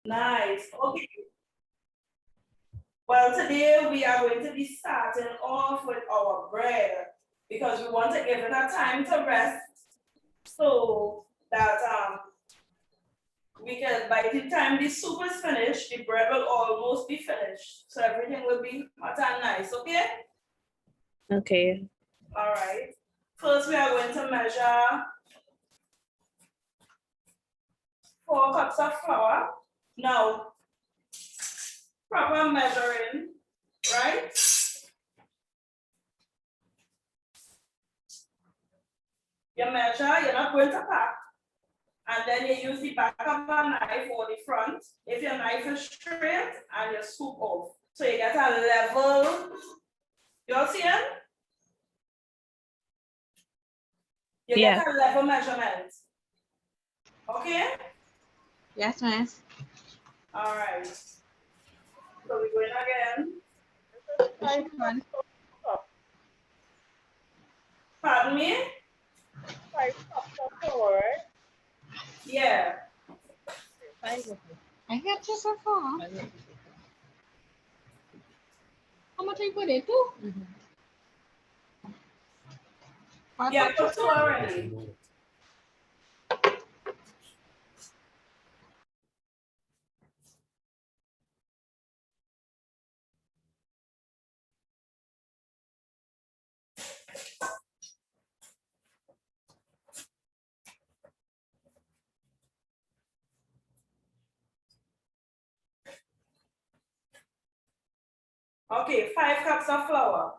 Nice. Okay. Well, today we are going to be starting off with our bread because we want to give it a time to rest so that we can, by the time the soup is finished, the bread will almost be finished. So everything will be hot and nice, okay? Okay. All right. First, we are going to measure 4 cups of flour. Now, proper measuring, right? You measure, you're not going to pack. And then you use the back of a knife or the front. If your knife is straight and you scoop off. So you get a level, you all see it? You get a level measurement. Okay? Yes, miss. All right. So we're going again. Pardon me? 5 cups of flour. Yeah. I got you so far. How much you put it to? Yeah, put 2 already. Okay, 5 cups of flour.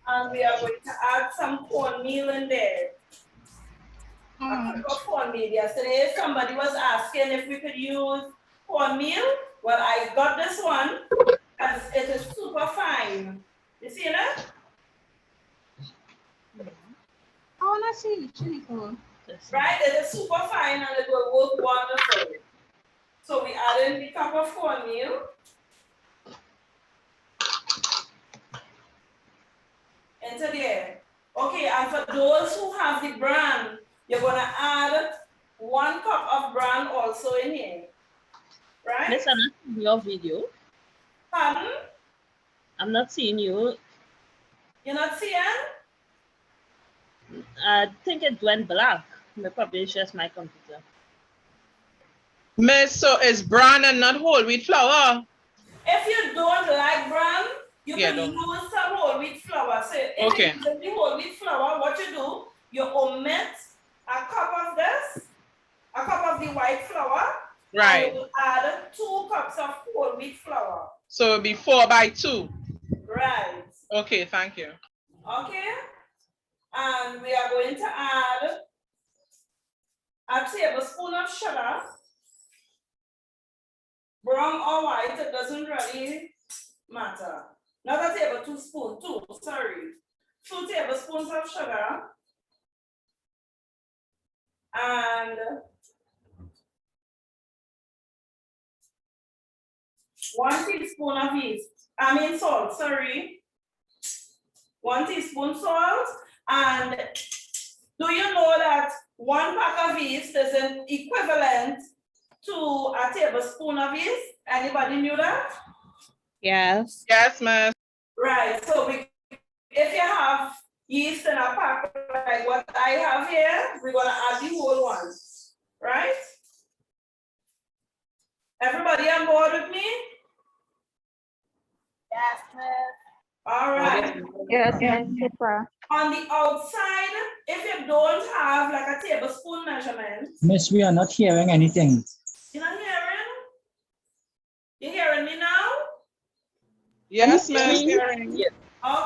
And we are going to add some cornmeal in there. A cup of cornmeal. Yesterday, somebody was asking if we could use cornmeal. Well, I got this one because it is super fine. You see that? I want to see chili corn. Right? It is super fine and it will work wonderful. So we add in the cup of cornmeal. Into there. Okay, and for those who have the bran, you're going to add 1 cup of bran also in here. Right? Miss, I'm not seeing your video. Pardon? I'm not seeing you. You're not seeing? I think it went black. Probably it's just my computer. Miss, so it's bran and not whole wheat flour? If you don't like bran, you can use some whole wheat flour. So if you use the whole wheat flour, what you do, you omit a cup of this, a cup of the white flour, right? And you add 2 cups of whole wheat flour. So it'll be 4 by 2. Right. Okay, thank you. Okay. And we are going to add a tablespoon of sugar. Brown or white, it doesn't really matter. Not a tablespoon, 2, sorry. 2 tablespoons of sugar. And 1 teaspoon of yeast. Salt, sorry. 1 teaspoon salt. And do you know that 1 pack of yeast is an equivalent to a tablespoon of yeast? Anybody knew that? Yes. Yes, ma'am. Right. So if you have yeast in a pack like what I have here, we're gonna add the whole one. Right? Everybody on board with me? Yes, miss. All right. Yes, yes, super. On the outside, if you don't have like a tablespoon measurement. Miss, we are not hearing anything. You're not hearing? You hearing me now? Yes, ma'am.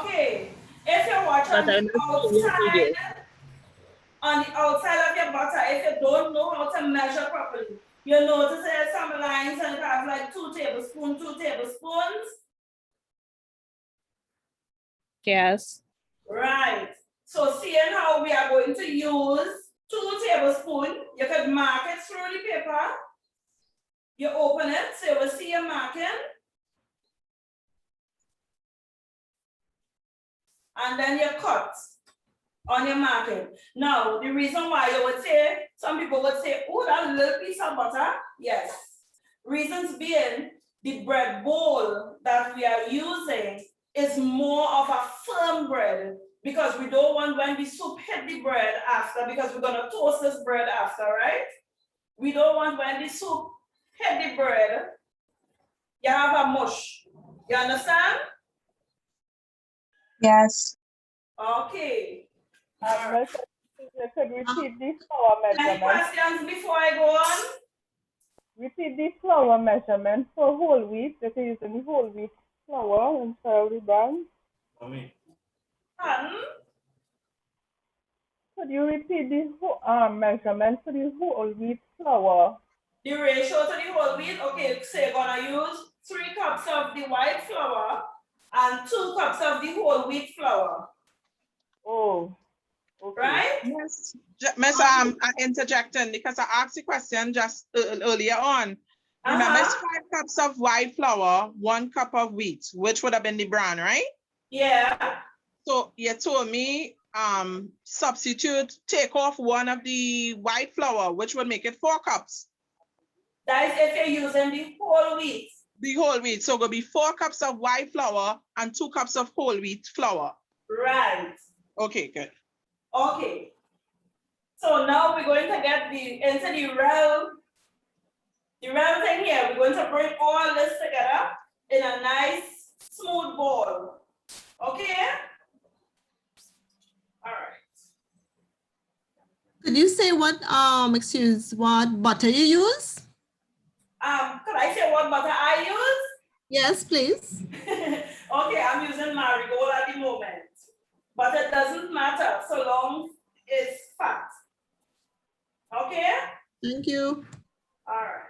Okay. If you watch on the outside of your butter, if you don't know how to measure properly, you notice there's some lines and it has like 2 tablespoons, 2 tablespoons. Yes. Right. So seeing how we are going to use 2 tablespoons, you could mark it through the paper. You open it, so you will see your marking. And then you cut. on your market. Now, the reason why you would say, some people would say, oh, that little piece of butter, yes. Reasons being, the bread bowl that we are using is more of a firm bread because we don't want when the soup hit the bread after, because we're gonna toast this bread after, right? We don't want when the soup hit the bread, you have a mush. You understand? Yes. Okay. Miss, you could repeat the flour Any measurement. questions before I go on? Repeat the flour measurement for whole wheat. You can use the whole wheat flour instead of the brown. Pardon? Could you repeat the measurement for the whole wheat flour? The ratio to the whole wheat, okay, so you're gonna use 3 cups of the white flour and 2 cups of the whole wheat flour, Oh, okay. right? Miss, I'm interjecting because I asked the question just earlier on. Remember, it's 5 cups of white flour, 1 cup of wheat, which would have been the brown, right? Yeah, So you told me substitute, take off 1 of the white flour, which would make it 4 cups. that is if you're using the whole wheat. The whole wheat. So it will be 4 cups of white flour and 2 cups of whole wheat flour. Right. Okay, good. Okay. So now we're going to get into the round thing here. We're going to bring all this together in a nice smooth ball. Okay? All right. Could you say what butter you use? Could I say what butter I use? Yes, please. Okay, I'm using marigold at the moment, but it doesn't matter so long it's fat. Okay? Thank you. All right.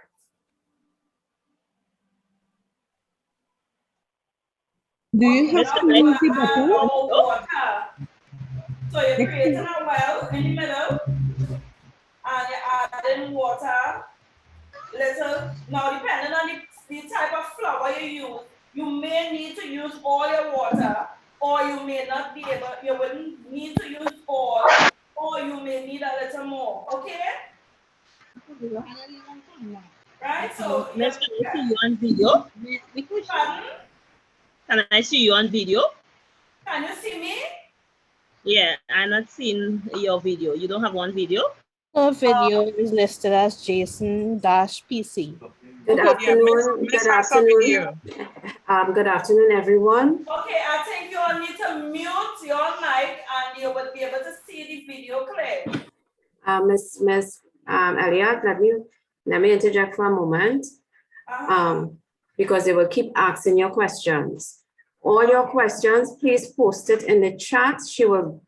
Do you Okay, have now to we're use the gonna add butter? our water. So you're creating a well in the middle, and you're adding water, little. Now, depending on the type of flour you use, you may need to use all your water, or you may not be able, you wouldn't need to use all, or you may need a little more, okay? Right, so, Miss, can I see you on video? pardon? Can I see you on video? Can you see me? Yeah, I'm not seeing your video. You don't have one video? Her video is listed as Jason-PC. Good Okay. afternoon. Miss Good has a afternoon. video. Good afternoon, everyone. Okay, I think you all need to mute your mic and you will be able to see the video clear. Miss Elliot, let me interject for a moment. Because they will keep asking your questions. All your questions, please post it in the chat. She will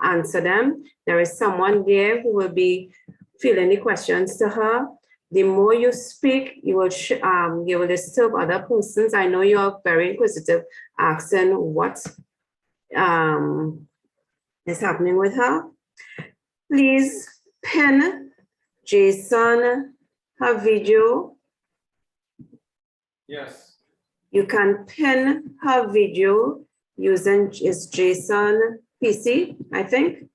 answer them. There is someone there who will be filling the questions to her. The more you speak, you will disturb other persons. I know you are very inquisitive, asking what is happening with her. Please pin Jason her video. Yes. You can pin her video using Jason PC, I think.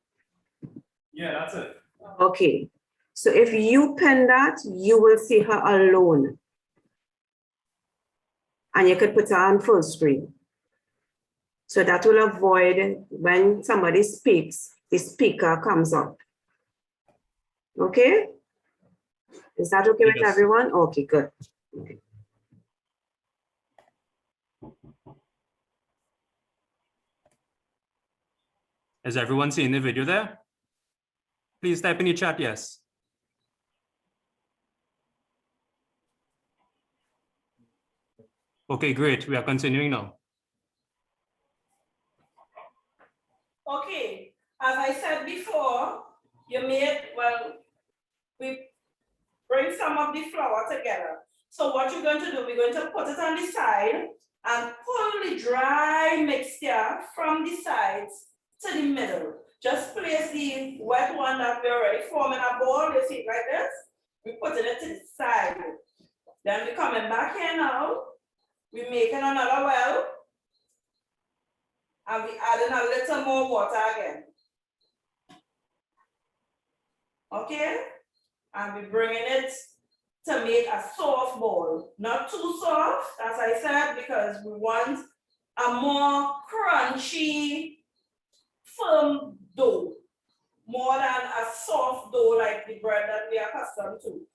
Yeah, that's it. Okay. So if you pin that, you will see her alone. And you could put her on full screen. So that will avoid when somebody speaks, the speaker comes up. Okay? Is that okay with everyone? Okay, good. Okay. Has everyone seen the video there? Please type in your chat, yes. Okay, great. We are continuing now. Okay, as I said before, we bring some of the flour together. So what you're going to do, we're going to put it on the side and pull the dry mixture from the sides to the middle. Just place the wet one that we already formed in a bowl, you see it like this. We're putting it to the side. Then we're coming back here now. We're making another well. And we're adding a little more water again. Okay? And we're bringing it to make a soft ball. Not too soft, as I said, because we want a more crunchy, firm dough, more than a soft dough like the bread that we are accustomed to.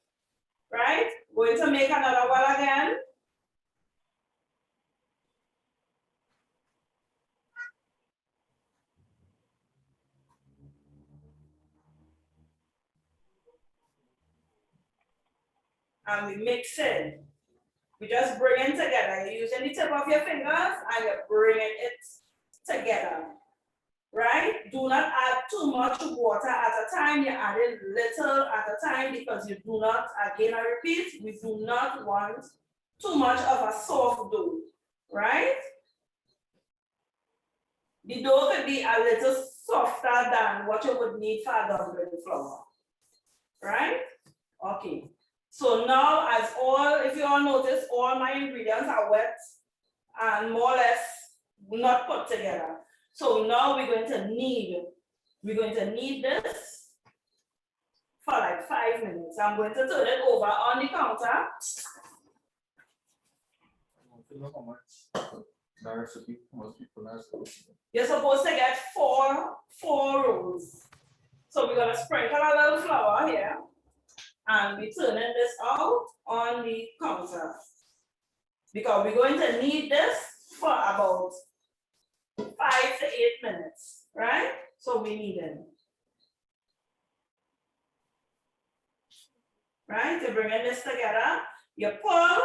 Right? Going to make another one again. And we mix it. We just bring it together. You're using the tip of your fingers and you're bringing it together. Right? Do not add too much water at a time. You're adding little at a time because you do not, again I repeat, we do not want too much of a soft dough. Right? The dough could be a little softer than what you would need for a dumpling flour. Right? Okay. So now, as all, if you all notice, all my ingredients are wet and more or less not put together. So now we're going to knead this for like 5 minutes. I'm going to turn it over on the counter. You're supposed to get four rolls. So we're gonna sprinkle a little flour here. And we're turning this out on the counter because we're going to need this for about 5 to 8 minutes, right? So we need it. Right? You're bringing this together. You pull,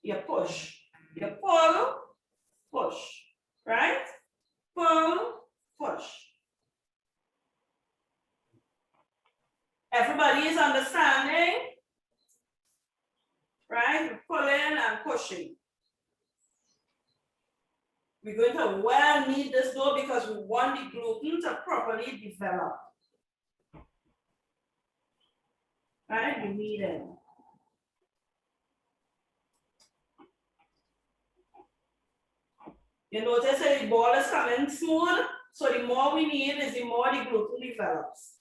you push. You pull, push. Right? Pull, push. Everybody is understanding? Right? We're pulling and pushing. We're going to well knead this dough because we want the gluten to properly develop. Right? We knead it. You notice that the ball is coming smooth, so the more we knead is the more the gluten develops.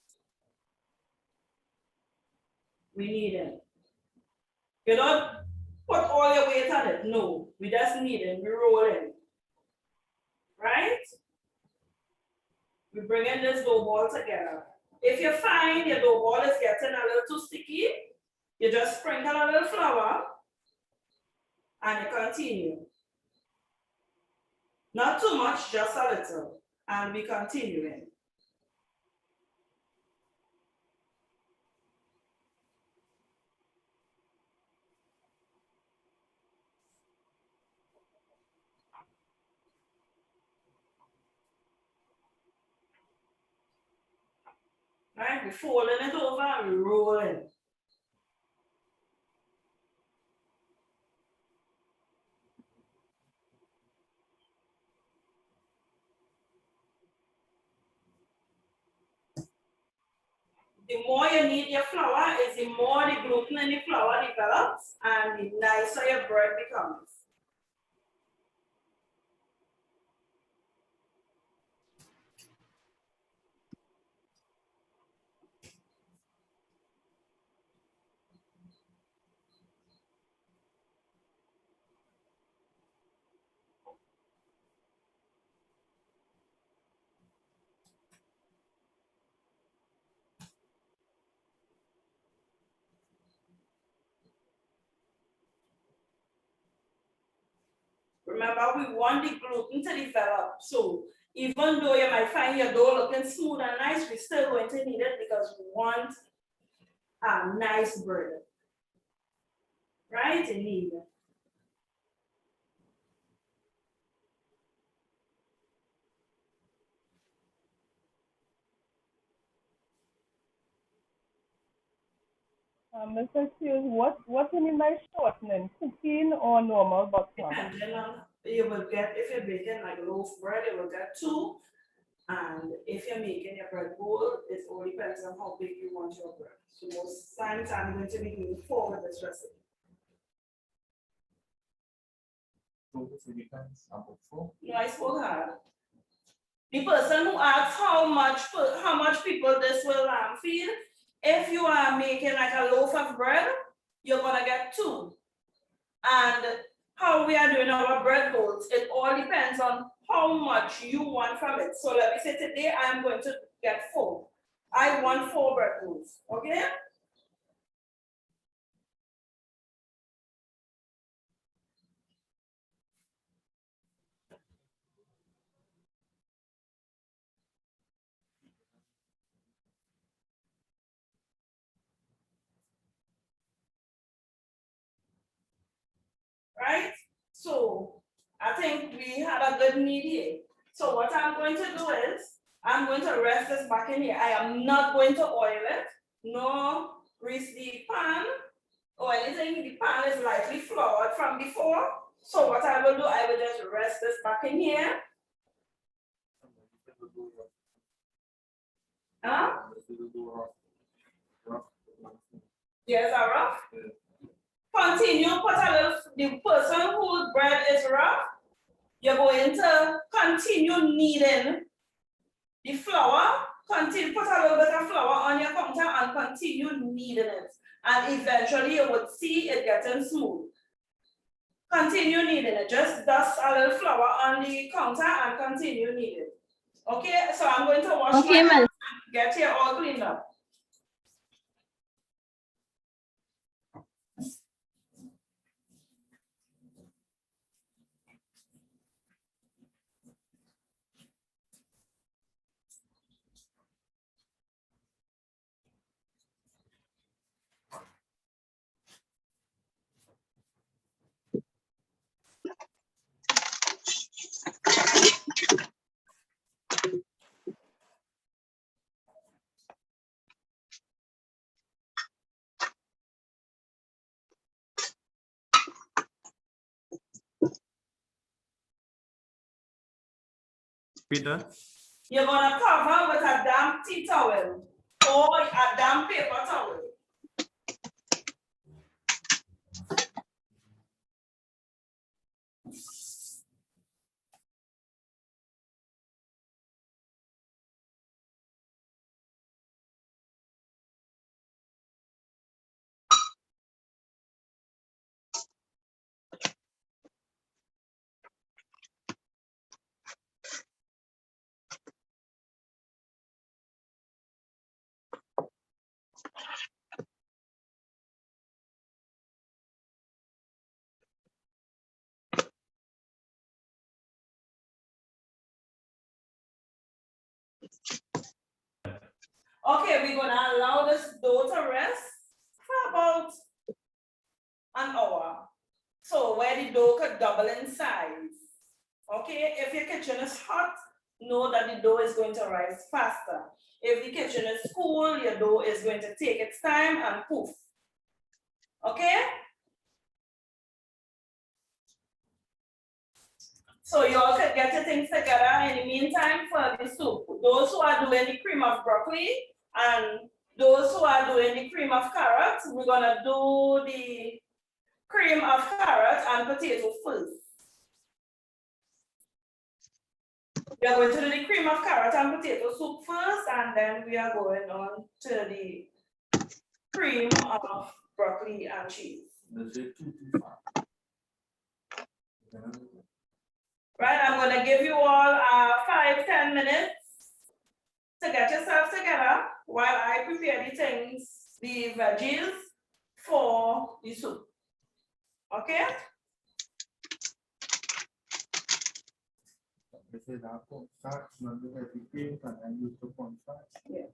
We knead it. You don't put all your weight on it. No, we just knead it. We roll it. Right? We bring in this dough ball together. If you find your dough ball is getting a little too sticky, you just sprinkle a little flour and you continue. Not too much, just a little. And we continuing. Right? We're folding it over and we're rolling. The more you knead your flour, is the more the gluten in the flour develops and the nicer your bread becomes. Remember, we want the gluten to develop. So even though you might find your dough looking smooth and nice, we're still going to need it because we want a nice bread. Right? You need it. Mr. Hughes, what you mean by shortening? Cooking or normal butter? Depending on, you will get, if you're baking like loaf bread, you will get 2. And if you're making your bread bowl, it all depends on how big you want your bread. So most times I'm going to be doing 4 with this recipe. No, I spoke hard. The person who asks how much people this will feed, if you are making like a loaf of bread, you're gonna get 2. And how we are doing our bread rolls, it all depends on how much you want from it. So let me say today I'm going to get 4. I want 4 bread rolls, okay? Right? So I think we had a good need here. So what I'm going to do is, I'm going to rest this back in here. I am not going to oil it, nor grease the pan or anything. The pan is lightly floured from before. So what I will do, I will just rest this back in here. Huh? Yes, are rough. Continue, put a little, the person whose bread is rough, you're going to continue kneading the flour, continue, put a little bit of flour on your counter and continue kneading it. And eventually you would see it getting smooth. Continue kneading it, just dust a little flour on the counter and continue kneading. Okay, so I'm going to wash my hands and get here all cleaned up. Peter? You're gonna cover with a damp tea towel or a damp paper towel. Okay, we're gonna allow this dough to rest for about an hour. So where the dough could double in size. Okay, if your kitchen is hot, know that the dough is going to rise faster. If the kitchen is cool, your dough is going to take its time and poof. Okay? So you all could get your things together in the meantime for the soup. Those who are doing the cream of broccoli and those who are doing the cream of carrot, we're gonna do the cream of carrot and potato first. We are going to do the cream of carrot and potato soup first, and then we are going on to the cream of broccoli and cheese. Right, I'm gonna give you all 5-10 minutes to get yourself together while I prepare the things, the veggies for the soup. Okay? Yeah.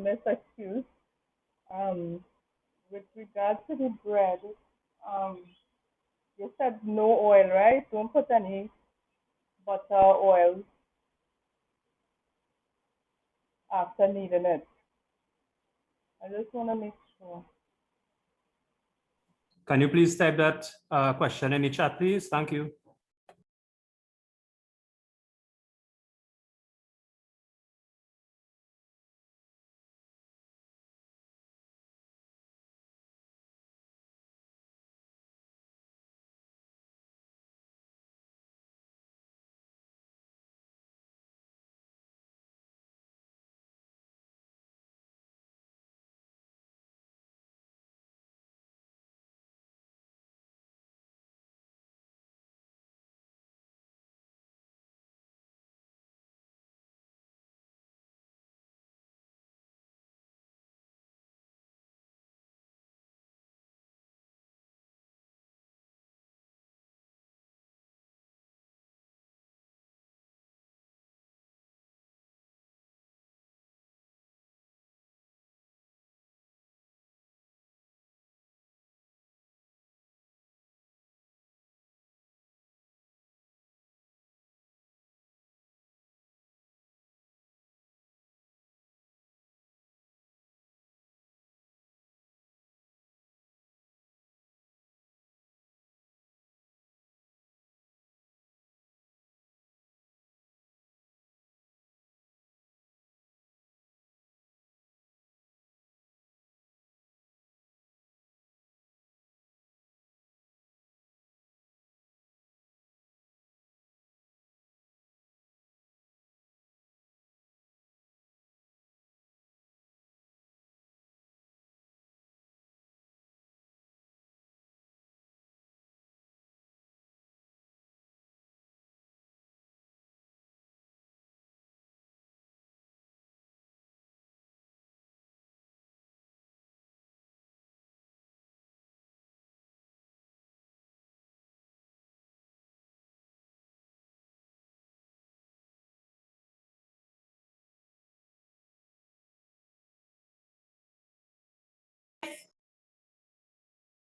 Miss Excuse, um, with regard to the bread, um, you said no oil, right? Don't put any butter or oil after kneading it. I just want to make sure. Can you please type that question in the chat, please? Thank you.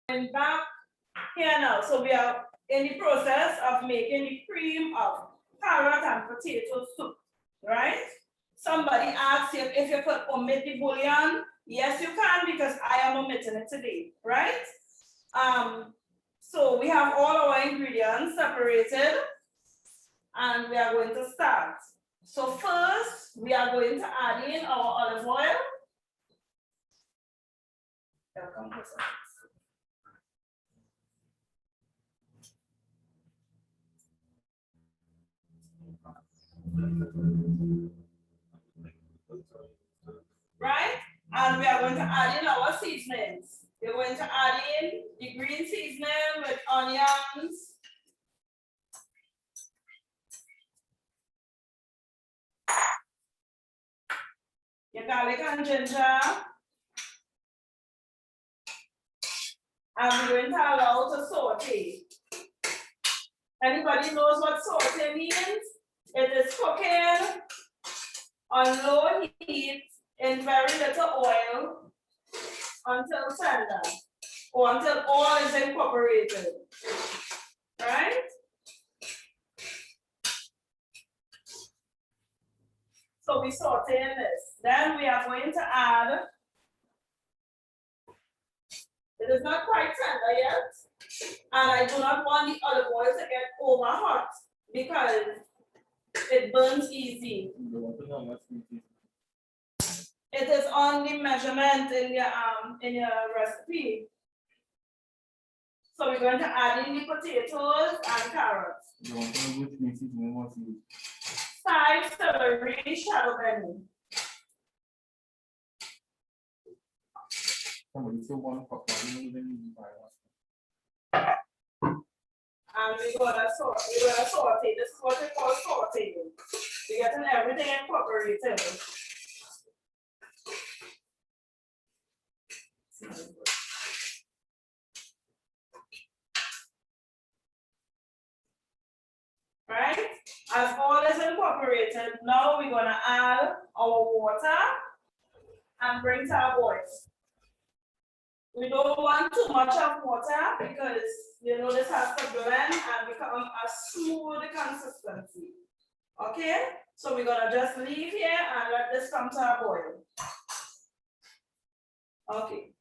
going back here now. So we are in the process of making the cream of carrot and potato soup, right? Somebody asked if you could omit the bouillon. Yes, you can, because I am omitting it today, right? So we have all our ingredients separated, and we are going to start. So first, we are going to add in our olive oil. Right? And we are going to add in our seasonings. We're going to add in the green seasoning with onions, your garlic and ginger, and we're going to allow to saute. Anybody knows what saute means? It is cooking on low heat in very little oil until tender, or until all is incorporated, right? So we saute in this. Then we are going to add, it is not quite tender yet, and I do not want the olive oil to get over hot because it burns easy. It is on the measurement in your recipe. So we're going to add in the potatoes and carrots. 5 celery shadow penny. And we're gonna saute. This is what we call sauteing. We're getting everything incorporated. Right? As all is incorporated, now we're gonna add our water and bring to our boil. We don't want too much of water because this has to blend and become a smooth consistency. Okay? So we're gonna just leave here and let this come to a boil. Okay.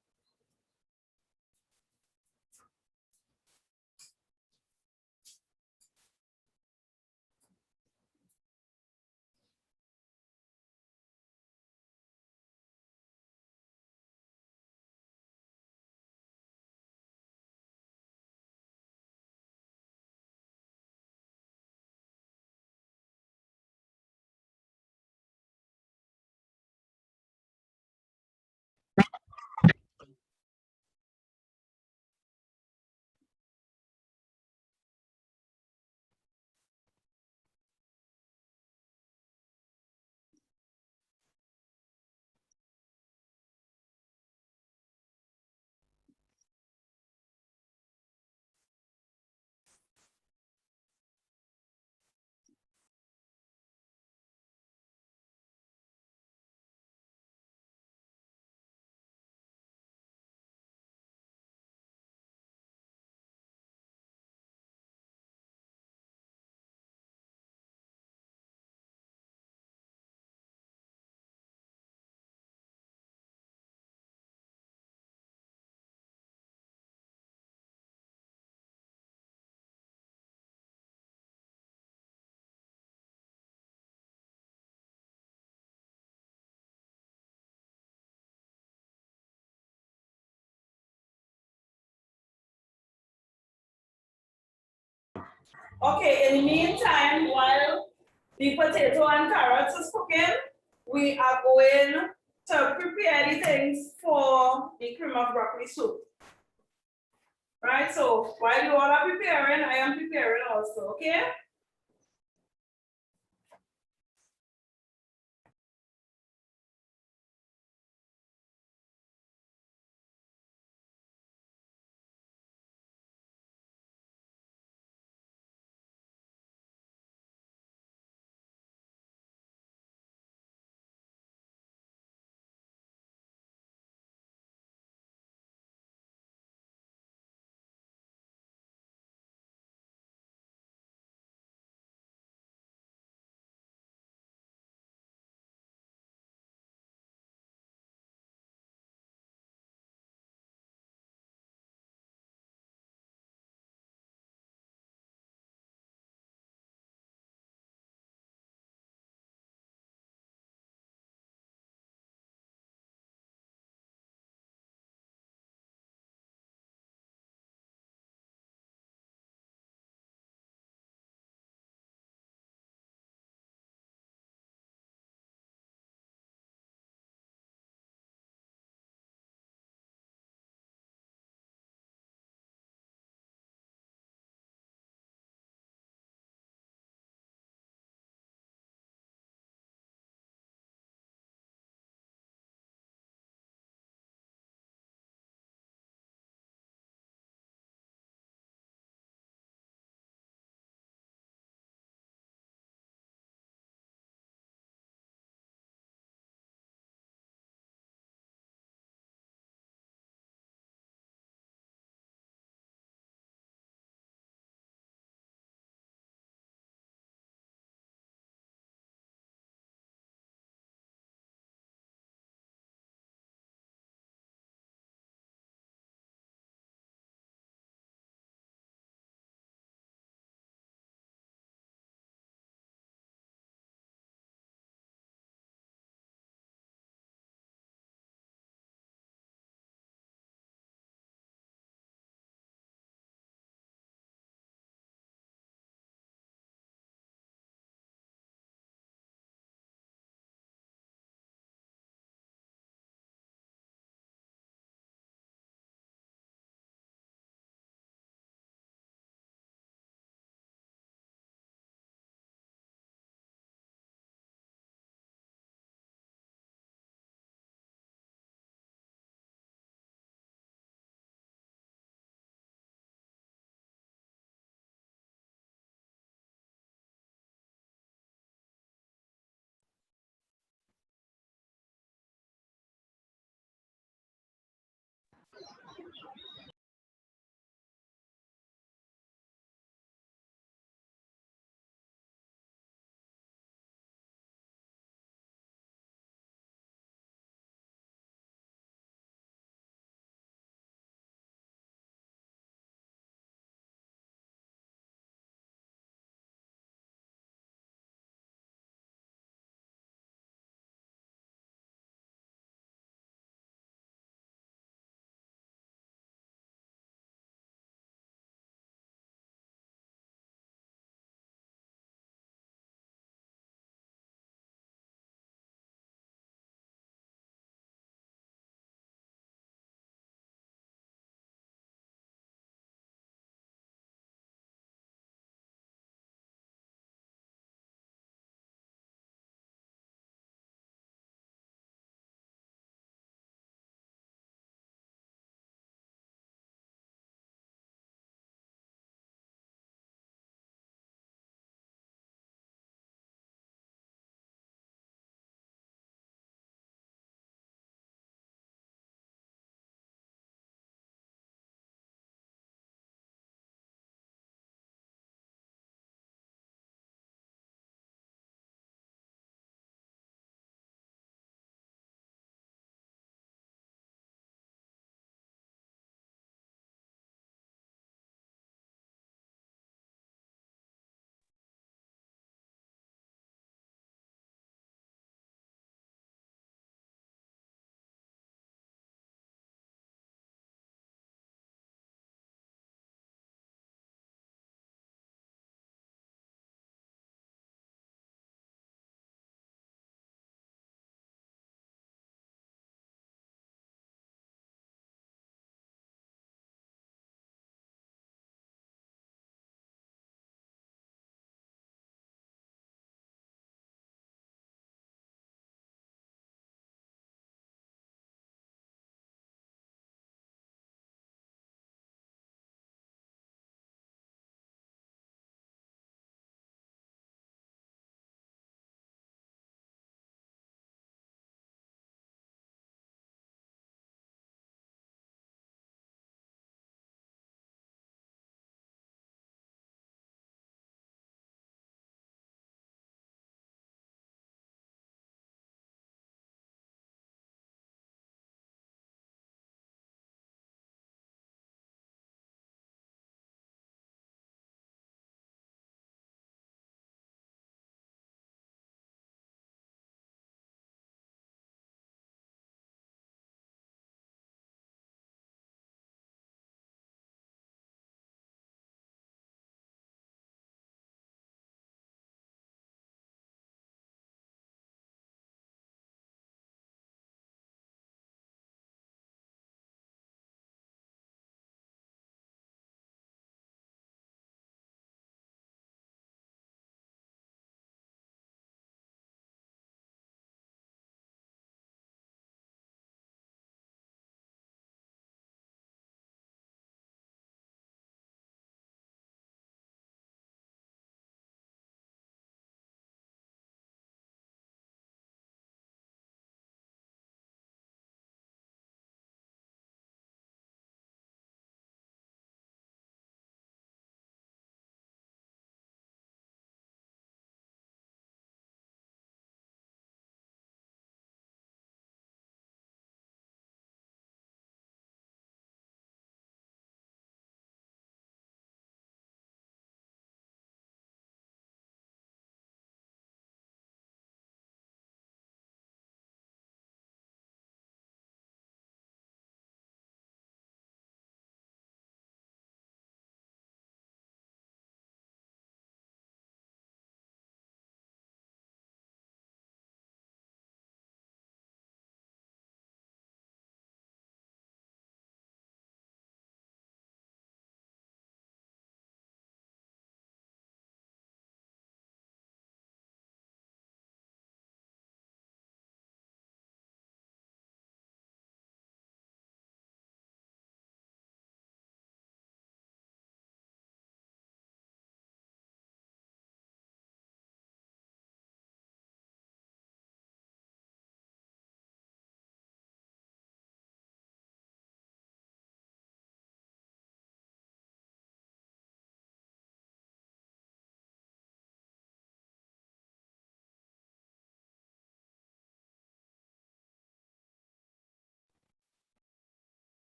Okay, in the meantime, while the potato and carrots is cooking, we are going to prepare the things for the cream of broccoli soup. Right, so while you all are preparing, I am preparing also, okay?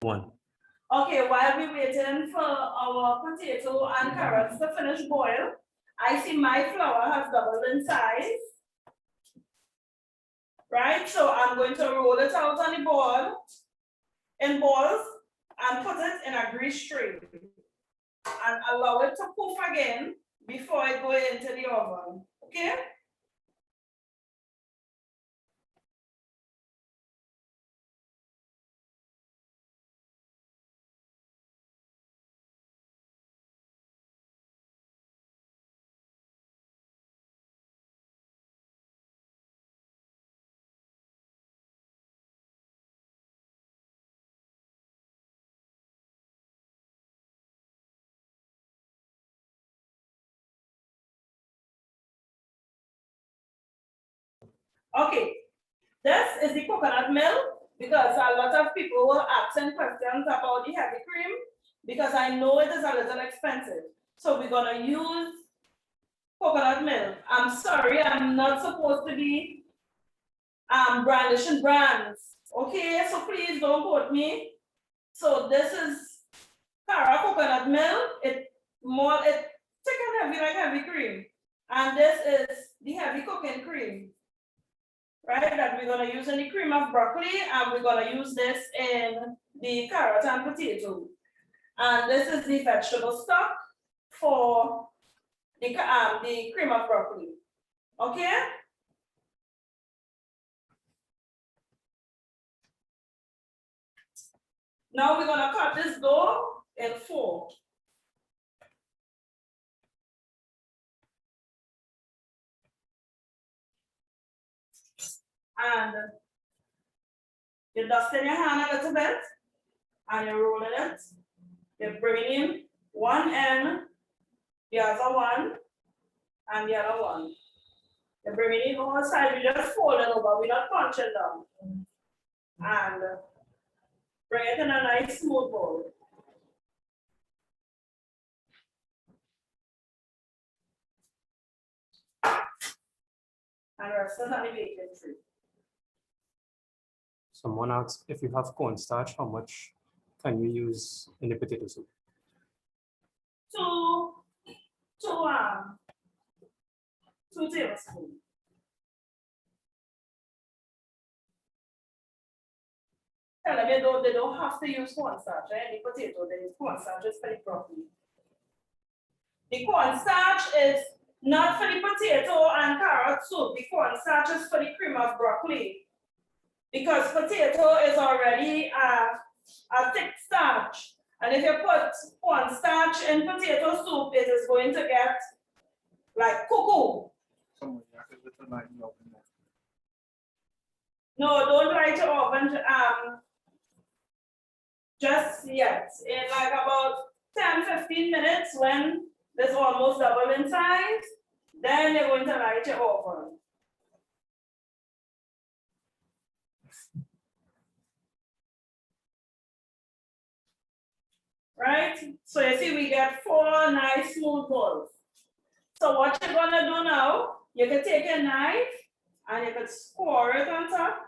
1. Okay, while we waiting for our potato and carrots to finish boil, I see my flour has doubled in size. Right, so I'm going to roll it out on the board in balls and put it in a grease tray and allow it to poof again before it go into the oven. Okay? Okay, this is the coconut milk because a lot of people were asking questions about the heavy cream because I know it is a little expensive. So we're gonna use coconut milk. I'm sorry, I'm not supposed to be brandishing brands. Okay, so please don't quote me. So this is Cara coconut milk. It's thick and heavy like heavy cream. And this is the heavy cooking cream. Right, that we're gonna use in the cream of broccoli, and we're gonna use this in the carrot and potato. And this is the vegetable stock for the cream of broccoli. Okay? Now we're gonna cut this dough in 4. And you dust in your hand a little bit, and you're rolling it. You're bringing in one end, the other one, and the other one. You're bringing in all sides, we just fold it over, we're not punching down. And bring it in a nice smooth bowl. And rest it on the baking tray. Someone asked if you have cornstarch, how much can you use in the potato soup? Two tablespoons. Tell them they don't have to use cornstarch, eh? The potato, they use cornstarch just for the broccoli. The cornstarch is not for the potato and carrot soup. The cornstarch is for the cream of broccoli. Because potato is already a thick starch. And if you put cornstarch in potato soup, it is going to get like cuckoo. No, don't light your oven just yet. In like about 10-15 minutes, when this almost double in size, then you're going to light your oven. Right? So you see, we get 4 nice smooth balls. So what you're gonna do now, you can take a knife and you can score it on top.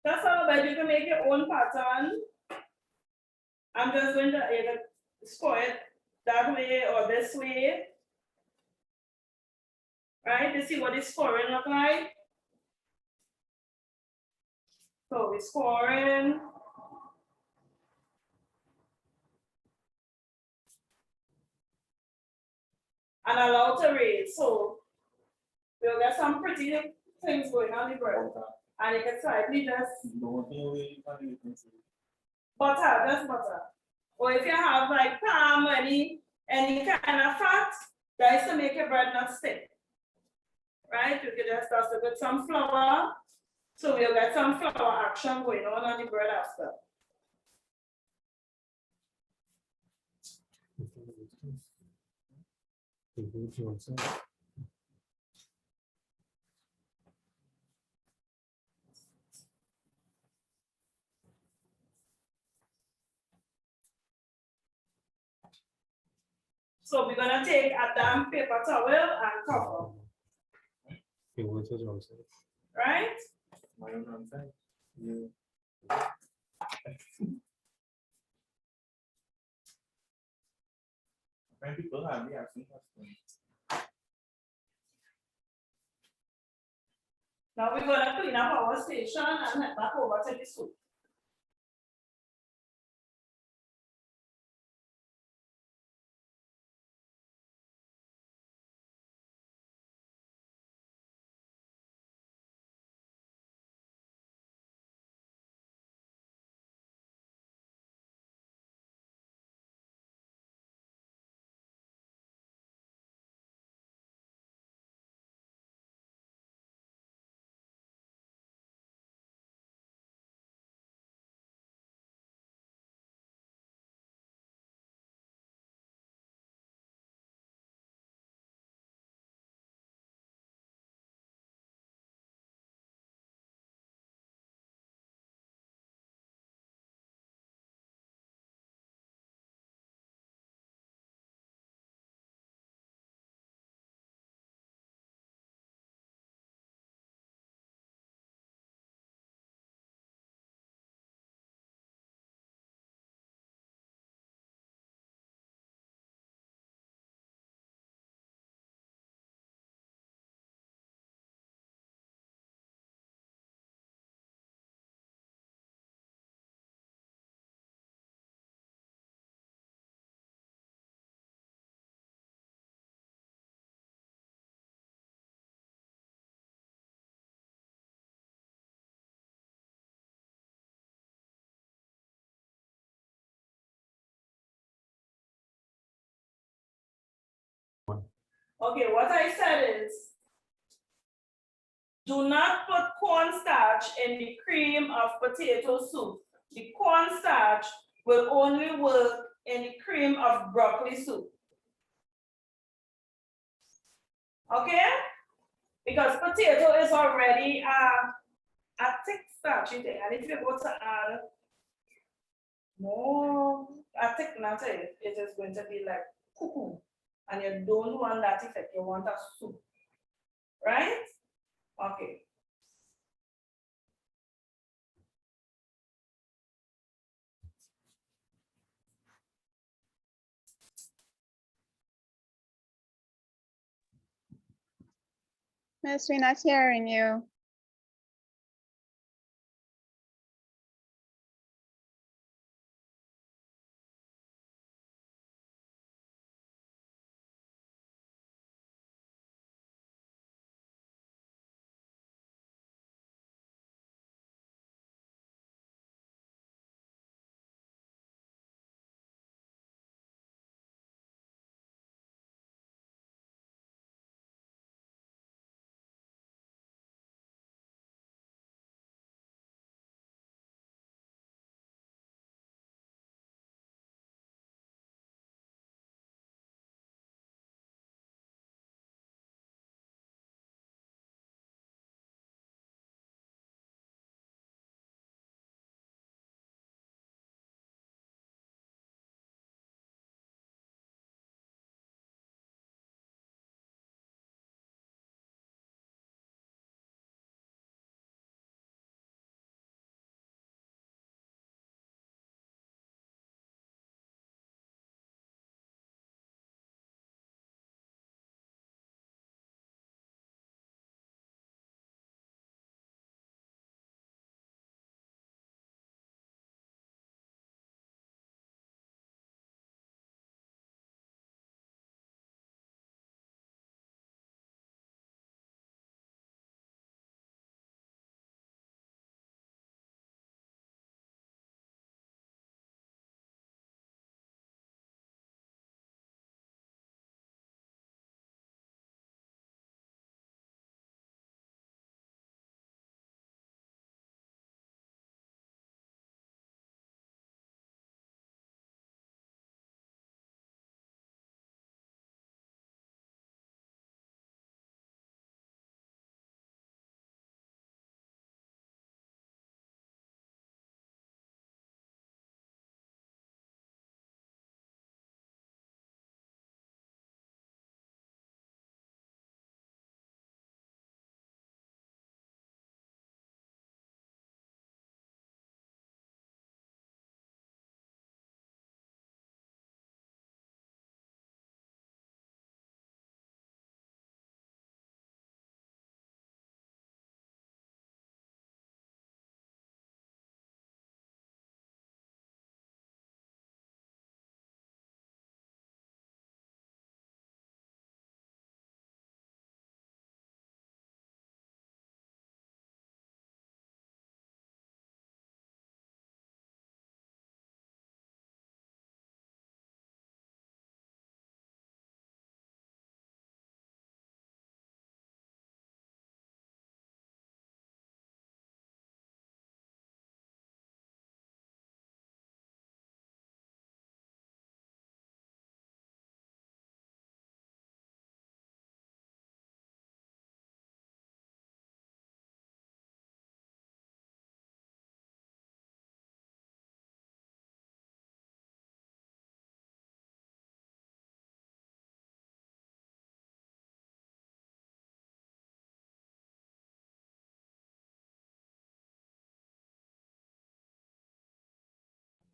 That's how bad you can make your own pattern. I'm just going to you can score it that way or this way. Right? You see what the scoring look like? So we're scoring. And allow to raise. So we'll get some pretty things going on the bread. And you can slightly just butter, just butter. Or if you have like palm or any kind of fat, that is to make your bread not stick. Right? You can just dust it with some flour. So we'll get some flour action going on the bread after. So we're gonna take a damp paper towel and cover. Right? Many people have the asking questions. Now we're gonna clean up our station and head back over to the soup. Okay, what I said is, do not put cornstarch in the cream of potato soup. The cornstarch will only work in the cream of broccoli soup. Okay? Because potato is already a thick starchy thing, and if you go to add more a thickener to it, it is going to be like cuckoo. And you don't want that effect, you want a soup. Right? Okay. Miss, we're not hearing you.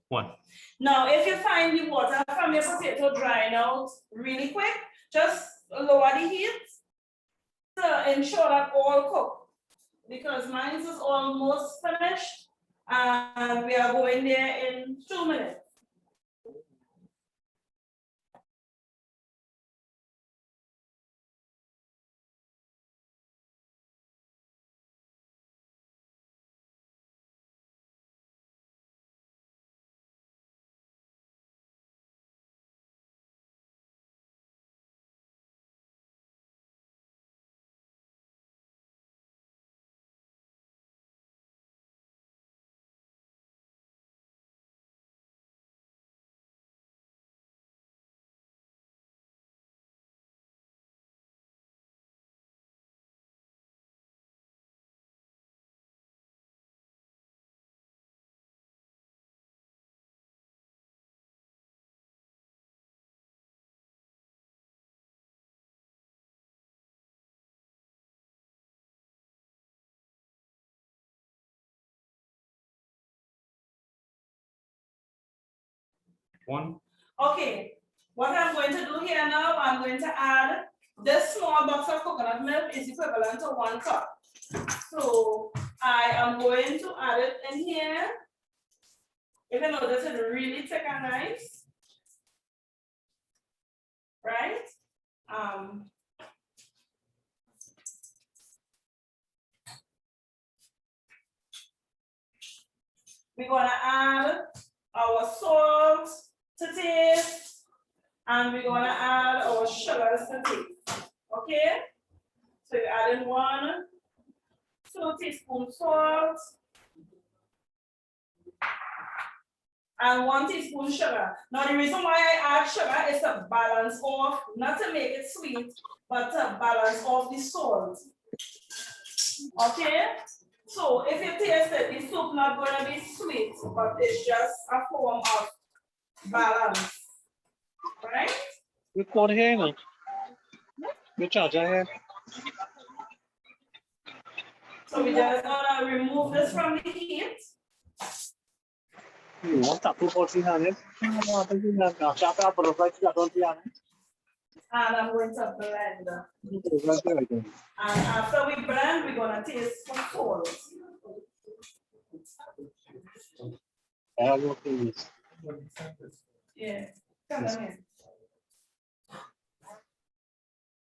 1. Now, if you find the water from your potato drying out really quick, just lower the heat to ensure that all cook. Because mine is almost finished and we are going there in 2 minutes. Okay, what I'm going to do here now, I'm going to add this small box of coconut milk is equivalent to 1 cup. So I am going to add it in here. If you notice, it's really thick and nice, right? We're gonna add our salt to taste, and we're gonna add our sugars to taste. Okay? So you're adding 2 teaspoons salt and 1 teaspoon sugar. Now the reason why I add sugar is to balance off, not to make it sweet, but to balance off the salt. Okay? So if you taste it, the soup not gonna be sweet, but it's just a form of balance. Right? Record here, man. Good charge, here. So we just gonna remove this from the heat. Want to put it on it? And I'm going to blend. And after we blend, we're gonna taste some salt. Yeah, come on in.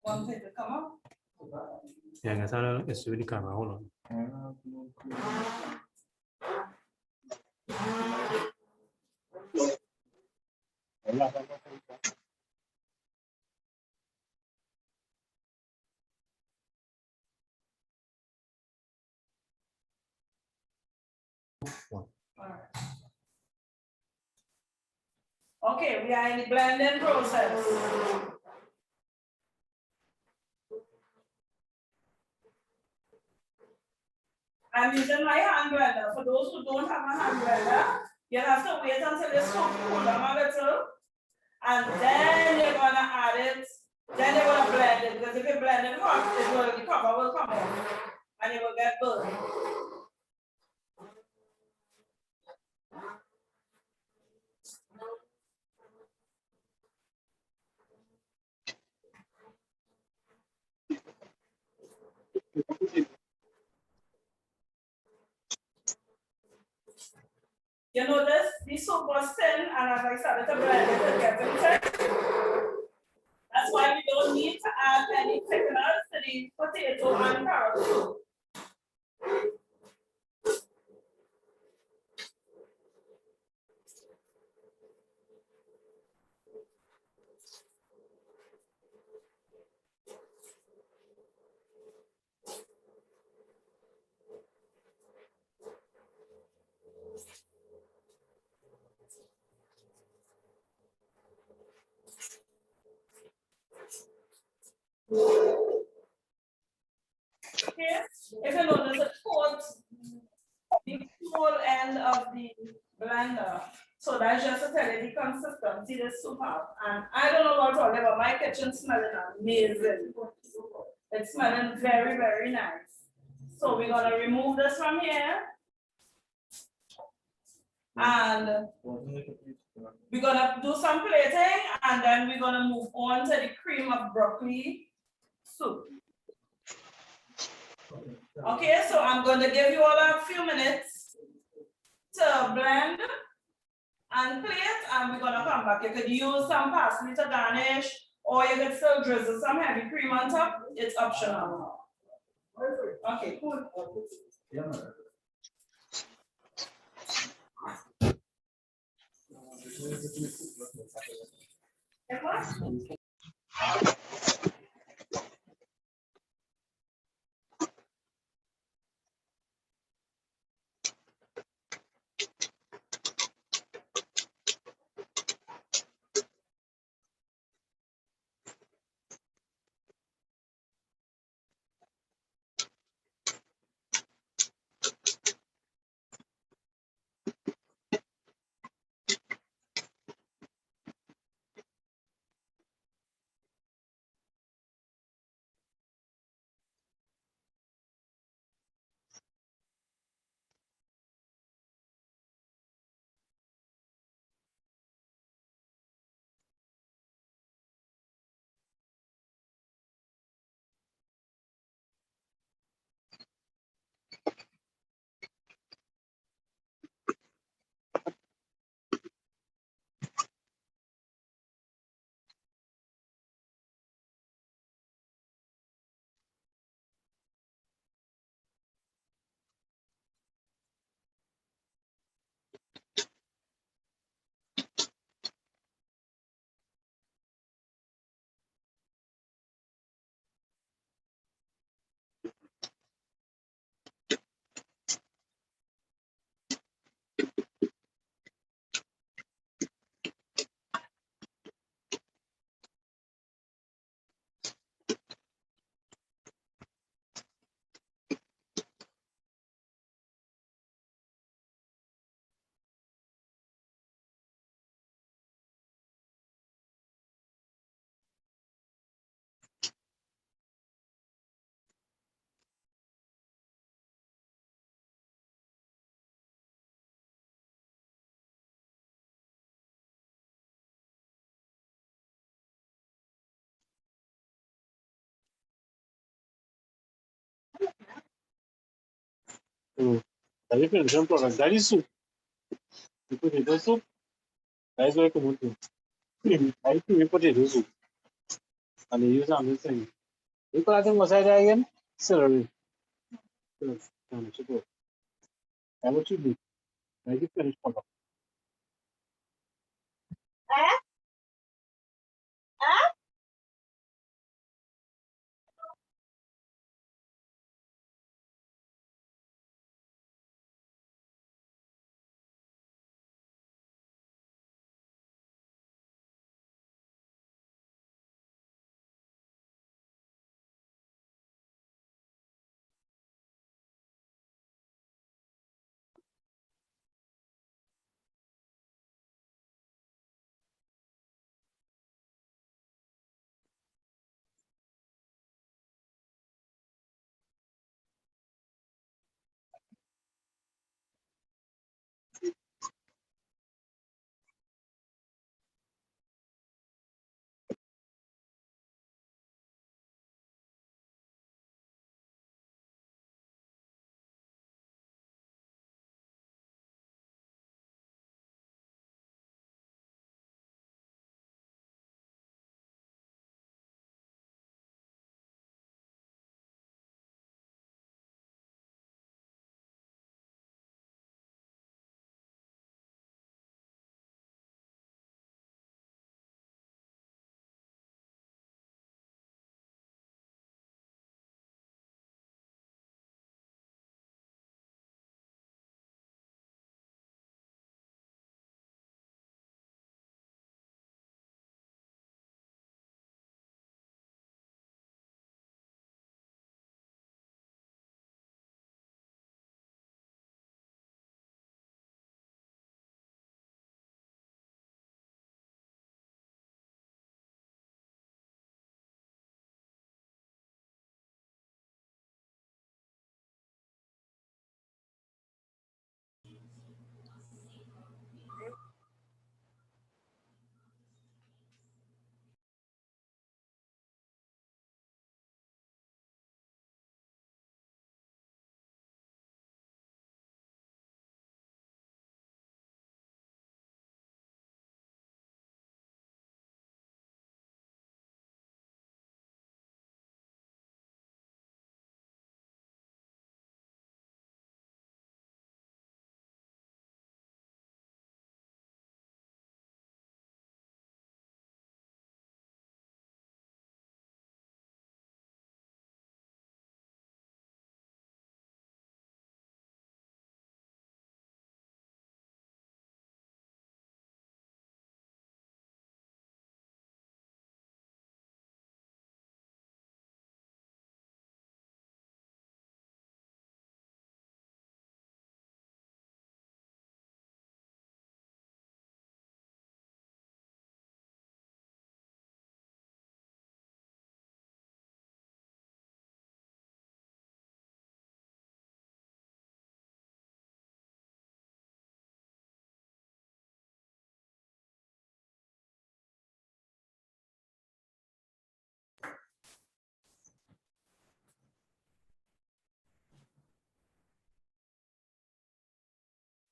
One thing to come up. Yeah, that's how it's really camera. Hold on. Okay, we are in the blending process. I'm using my hand blender. For those who don't have a hand blender, you'll have to wait until the soup cool down a little, and then you're gonna add it. Then you're gonna blend it, because if you blend it hot, the cover will come off, and it will get burned. You notice the soup was thin, and as I started to blend it, it getting thick. That's why we don't need to add any thickeners to the potato and carrot soup. Okay, if you notice it towards the whole end of the blender. So that's just to tell you the consistency this soup have. And I don't know about all, but my kitchen smelling amazing. It's smelling very, very nice. So we're gonna remove this from here. And we're gonna do some plating and then we're gonna move on to the cream of broccoli soup. Okay, so I'm gonna give you all a few minutes to blend and plate, and we're gonna come back. You could use some parsley to garnish, or you could still drizzle some heavy cream on top. It's optional. Okay, cool. La definición por el soup. The potato soup. That is very common thing. I cream potato soup. And they use another thing. You put that inside there again? Celery. And what you do? Make it finish color.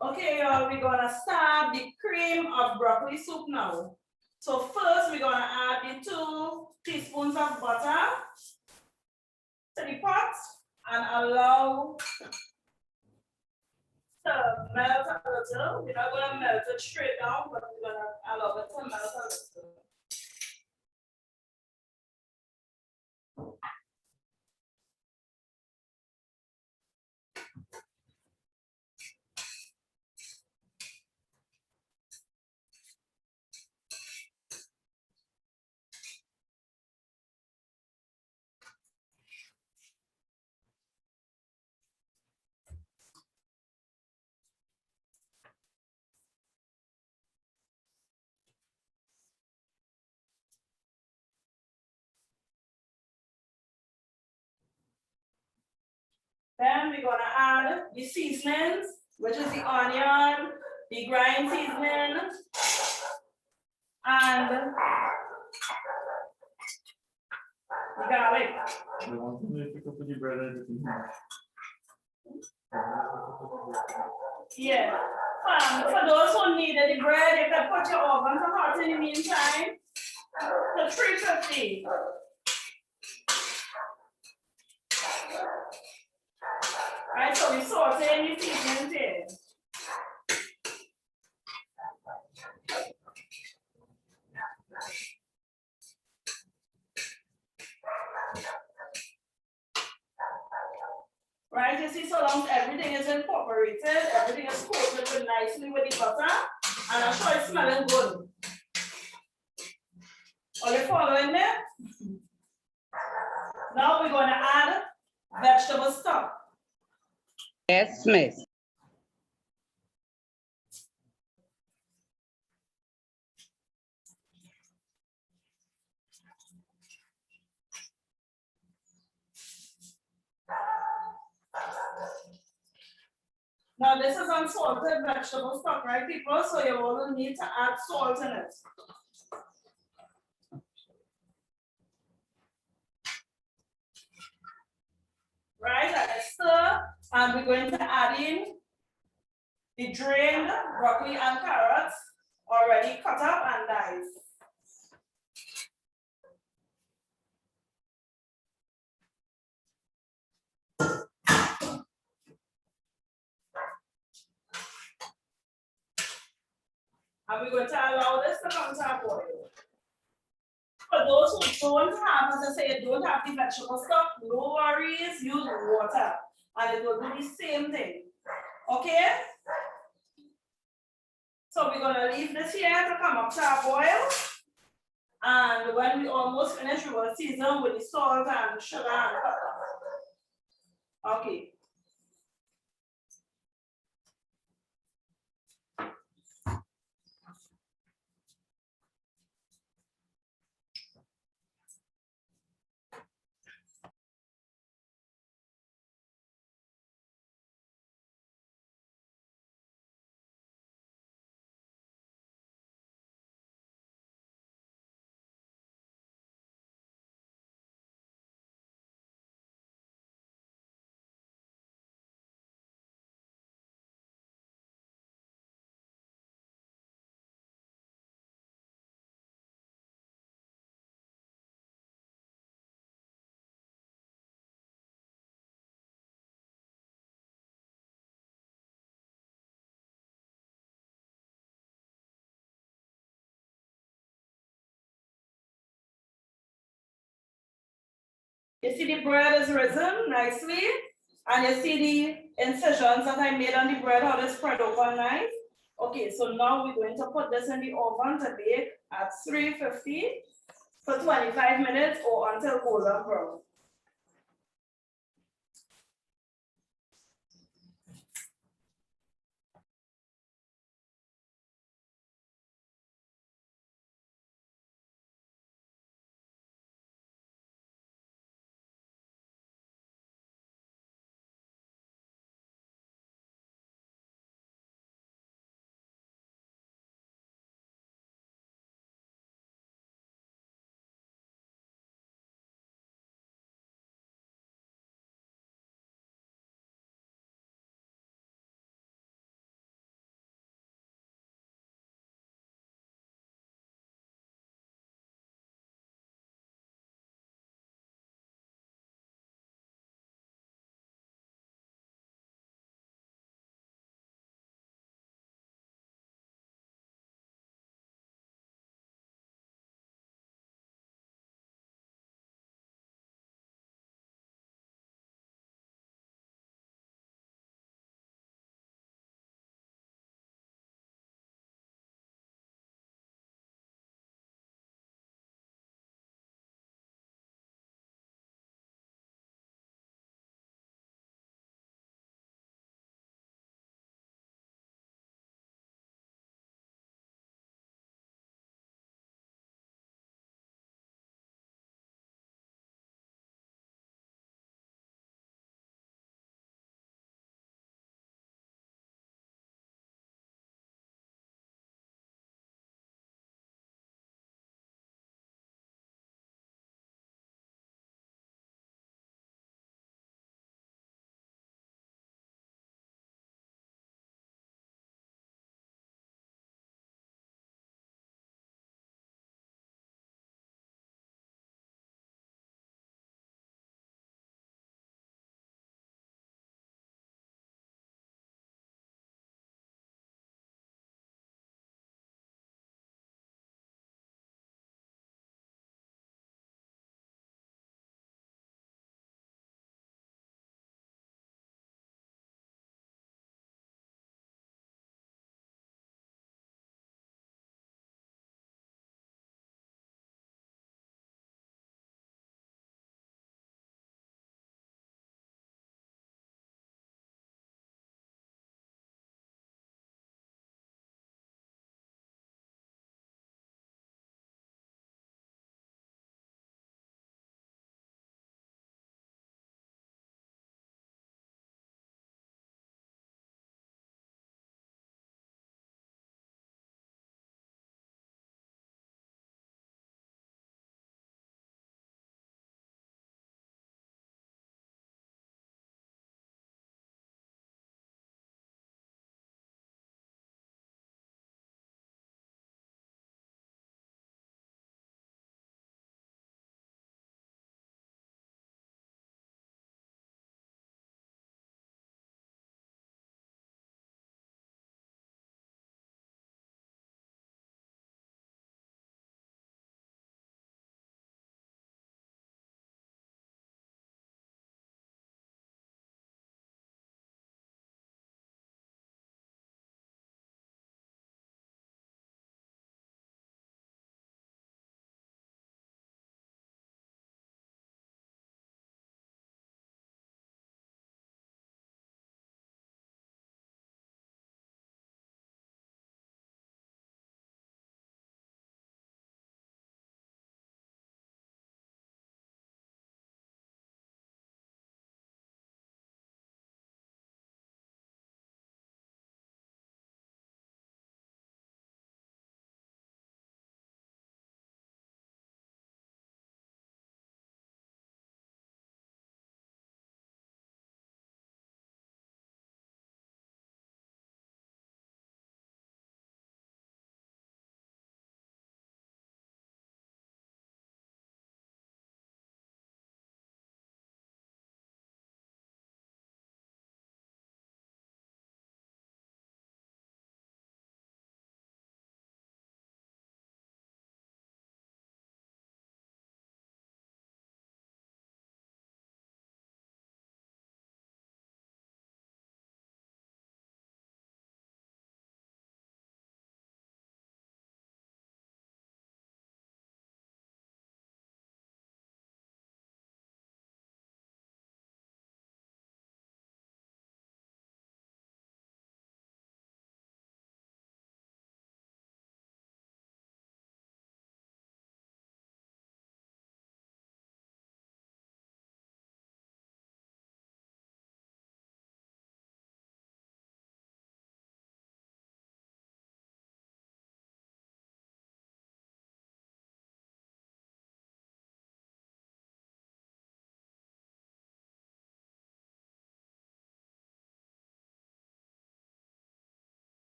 Okay, y'all, we're gonna start the cream of broccoli soup now. So first, we're gonna add the 2 teaspoons of butter to the pot and allow to melt a little. We're not gonna melt it straight down, but we're gonna allow it to melt a little. Then we're gonna add the seasonings, which is the onion, the grind seasoning, and the garlic. Yeah. For those who needed the bread, you can put your oven to hot in the meantime. So 350. Right, so we saute the seasonings in. Right, you see, so long as everything is incorporated, everything is coated with nicely with the butter, and I'm sure it's smelling good. Are you following me? Now we're going to add vegetable stock. Yes, miss. Now this is unsalted vegetable stock, right, people? So you will need to add salt in it. Right, and stir, and we're going to add in the drained broccoli and carrots already cut up and diced. And we're going to allow this to come to a boil. For those who don't have, as I say, don't have the vegetable stock, no worries, use water and it will do the same thing. Okay? So we're gonna leave this here to come up to a boil. And when we almost finish, we will season with the salt and sugar and pepper. Okay. You see the bread is risen nicely, and you see the incisions that I made on the bread, how they spread open nice. Okay, so now we're going to put this in the oven to bake at 350 for 25 minutes or until golden brown.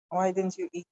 Why didn't you eat?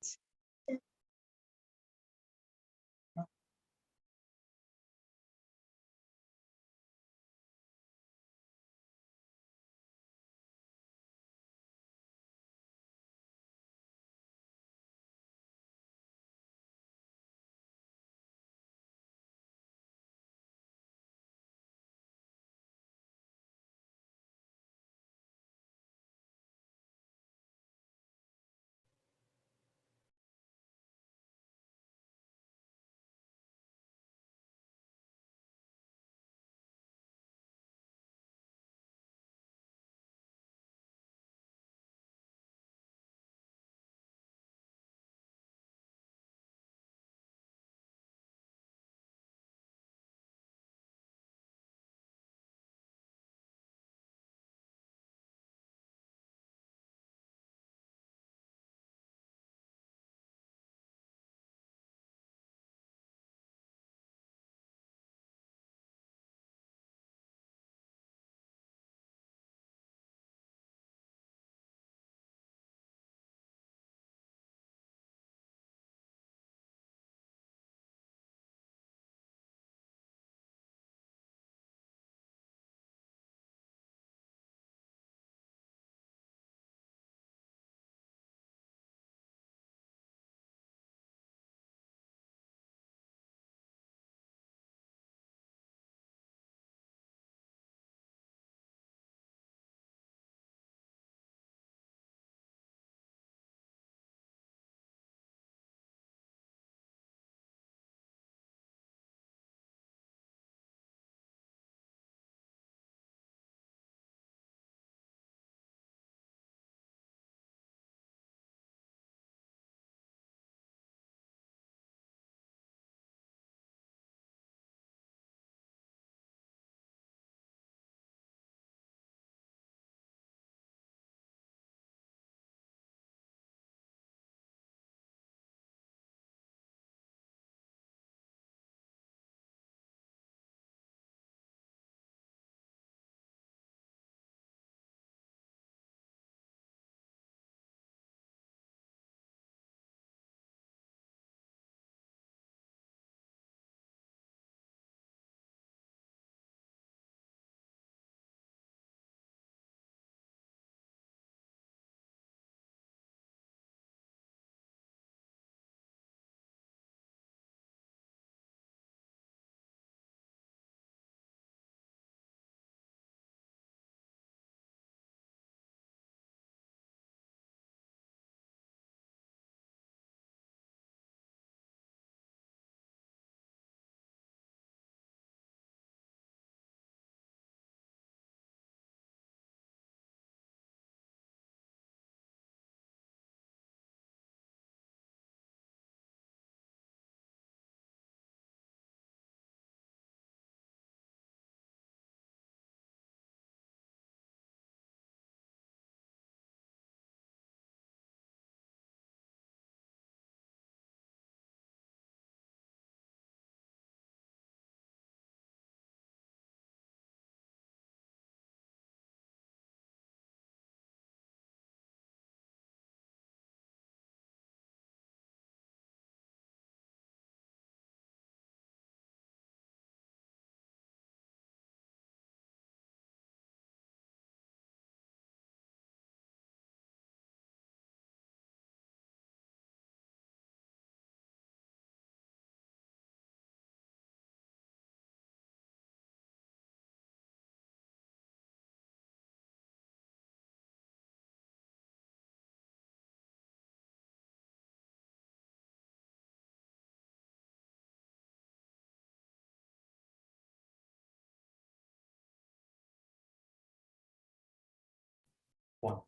One.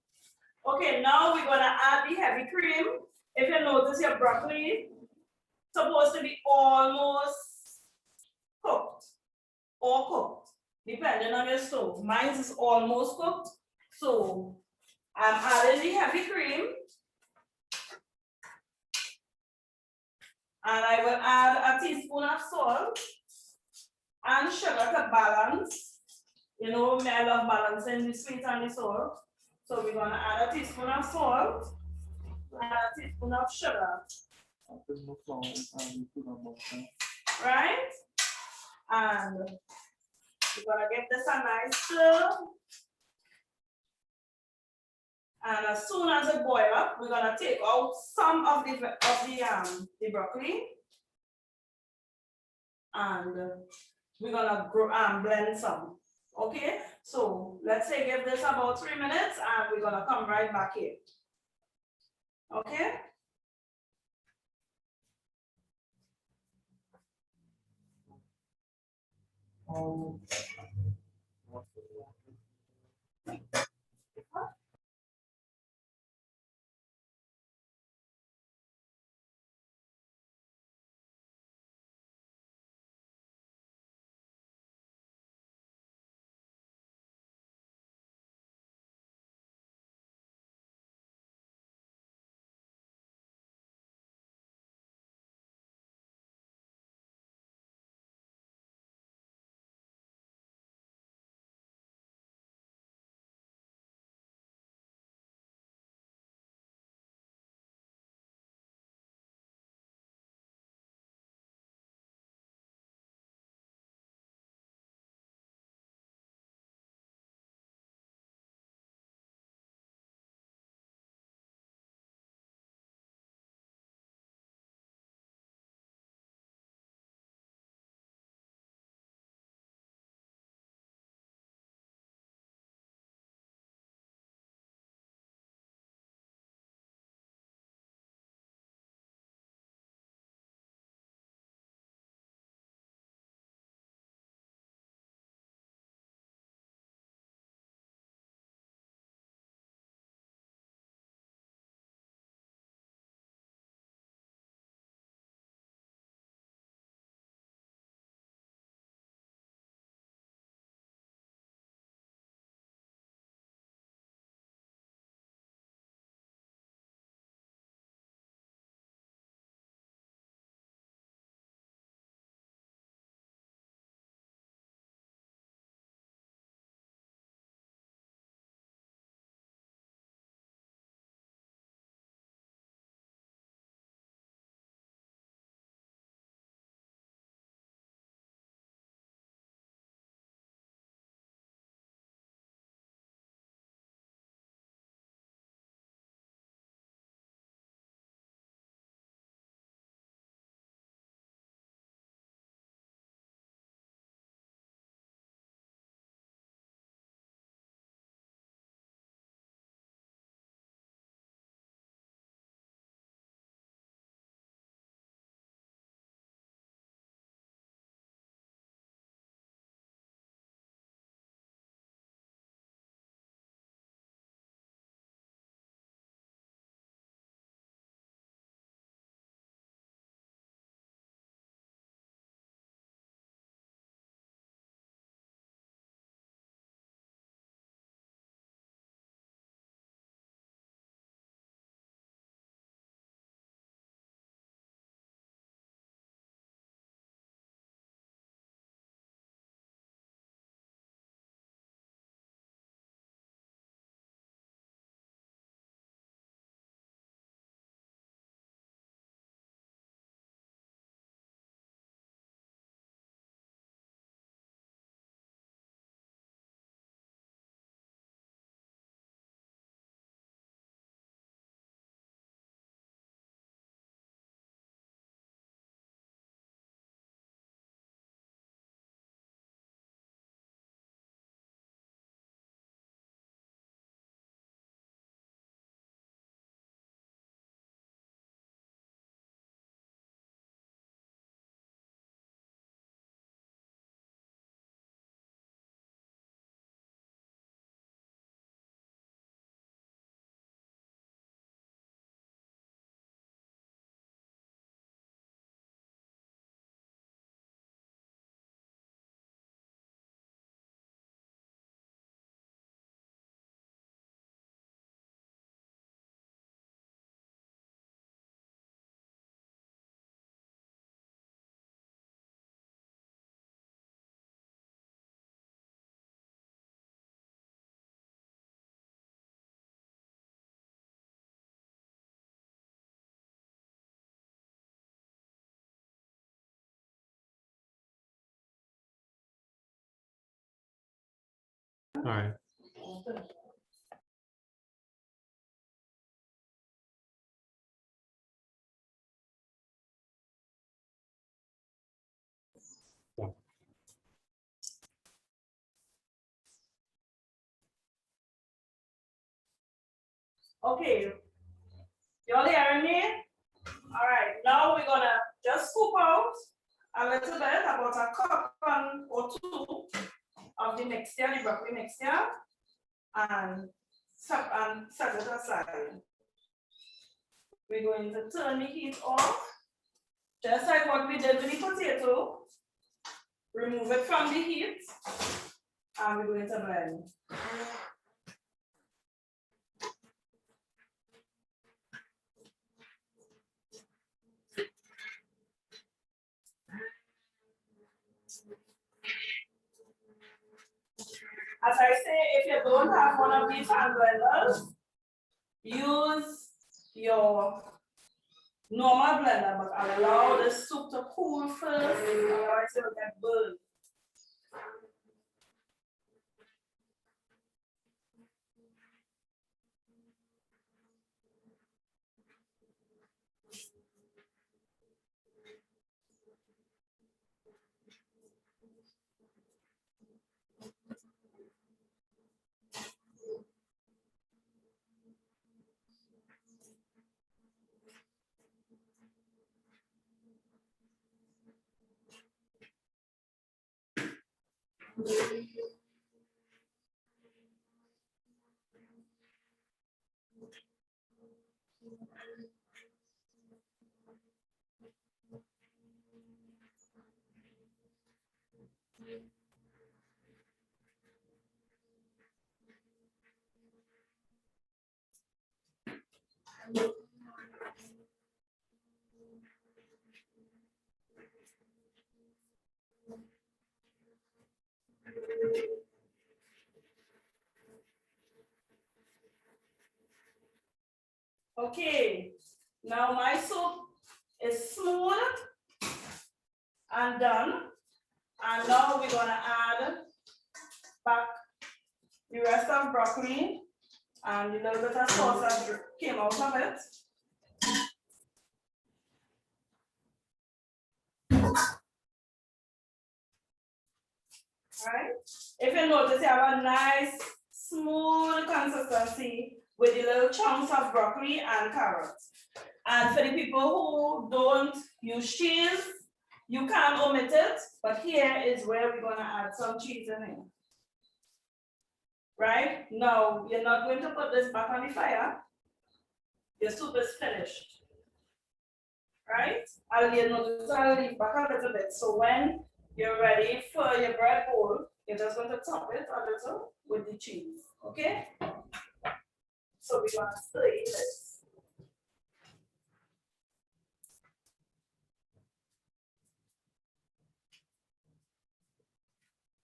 Okay, now we're gonna add the heavy cream. If you notice your broccoli, supposed to be almost cooked or cooked, depending on your stove. Mine is almost cooked. So I'm adding the heavy cream. And I will add a teaspoon of salt and sugar to balance. You know, me, I love balancing the sweet and the salt. So we're gonna add a teaspoon of salt. and a teaspoon of sugar. Right? And we're gonna give this a nice stir. And as soon as it boils up, we're gonna take out some of the broccoli. And we're gonna blend some. Okay, so let's say give this about 3 minutes and we're gonna come right back here. Okay. All right. Okay, you all hearing me? All right, now we're gonna just scoop out a little bit, about a cup or two of the mixture, the broccoli mixture, and set it aside. We're going to turn the heat off, just like what we did with the potato. Remove it from the heat, and we're going to blend. As I say, if you don't have one of these hand blenders, use your normal blender, but allow the soup to cool first, otherwise it will get burned. Okay, now my soup is smooth and done. And now we're gonna add back the rest of broccoli and the little bit of sauce that came out of it. Right? If you notice, you have a nice smooth consistency with the little chunks of broccoli and carrots. And for the people who don't use cheese, you can omit it, but here is where we're gonna add some cheese in it. Right? Now, you're not going to put this back on the fire. Your soup is finished. Right? I'll leave back a little bit. So when you're ready for your bread bowl, you're just going to top it a little with the cheese. Okay? So we're going to stir this.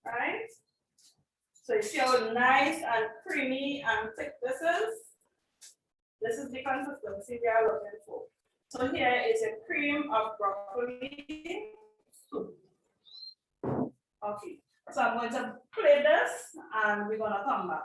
Right? So you see how nice and creamy and thick this is? This is the consistency we are looking for. So here is a cream of broccoli soup. Okay, so I'm going to plate this and we're gonna come back.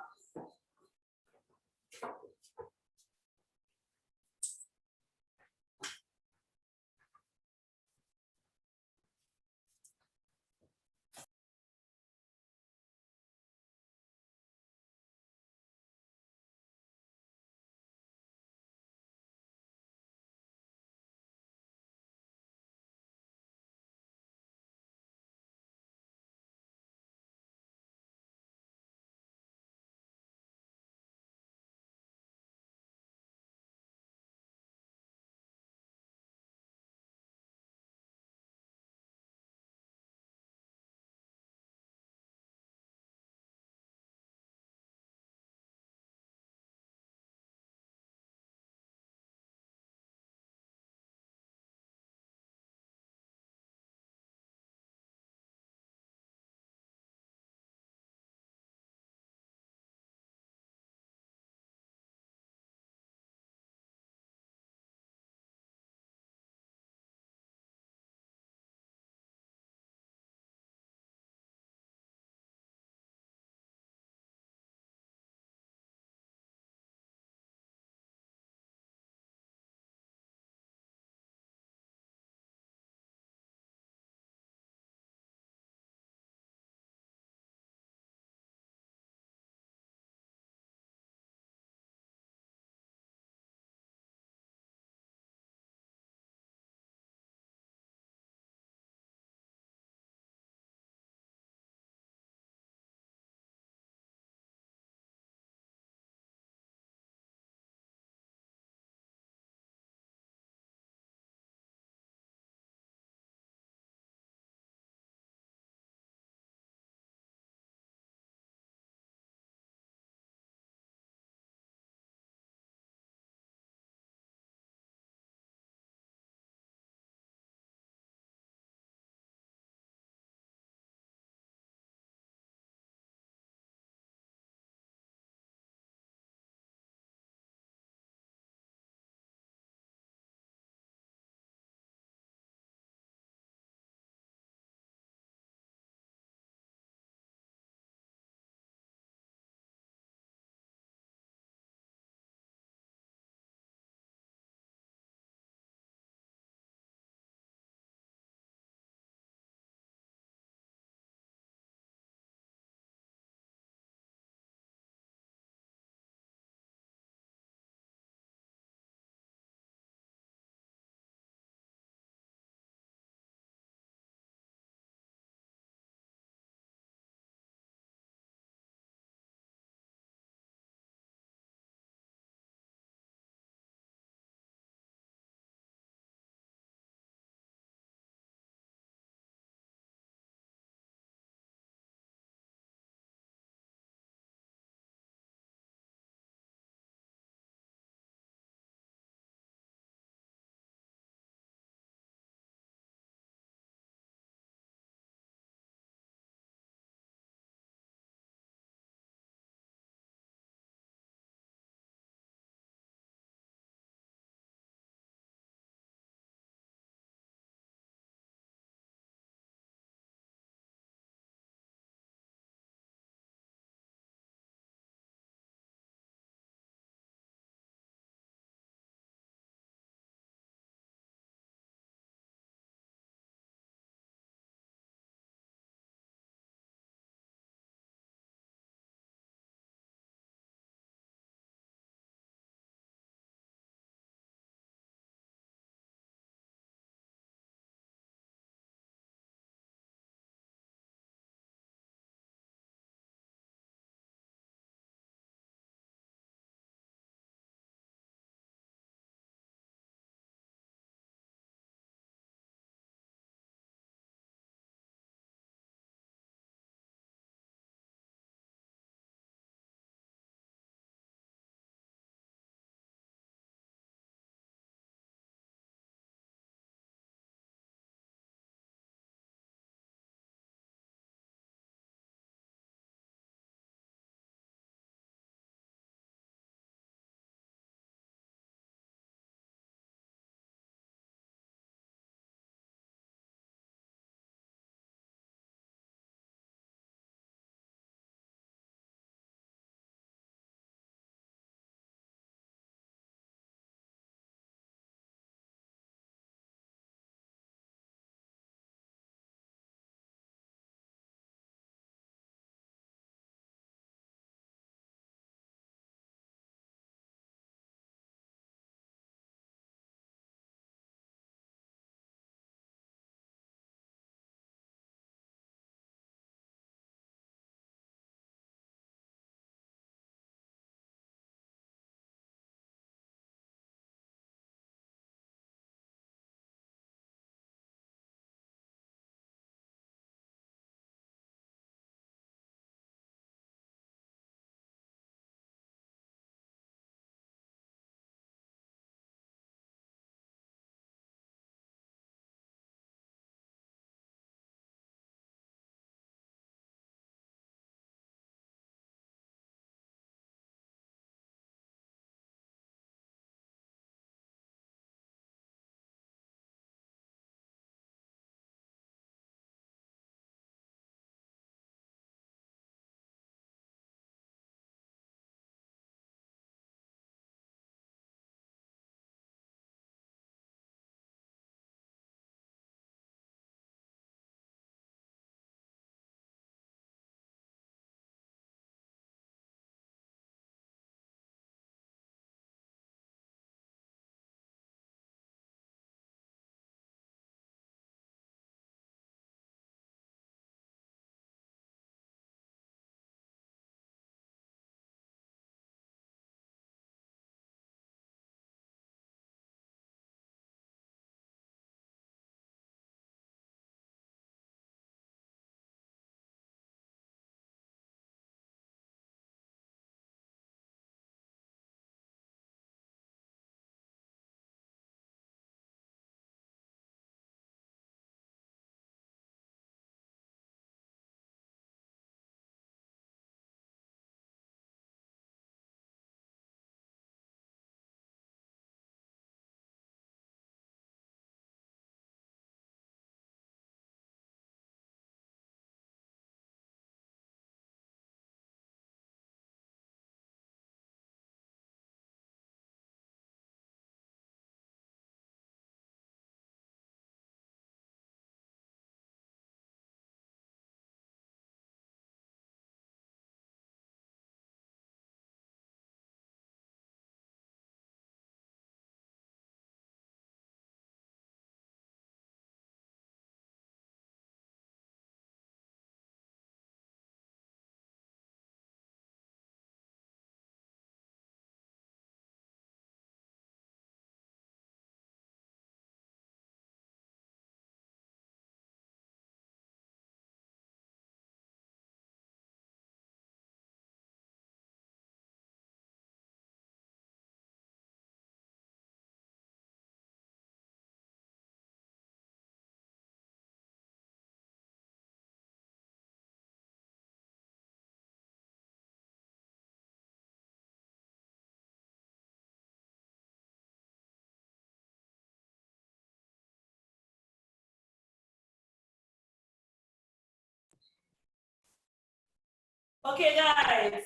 Okay, guys.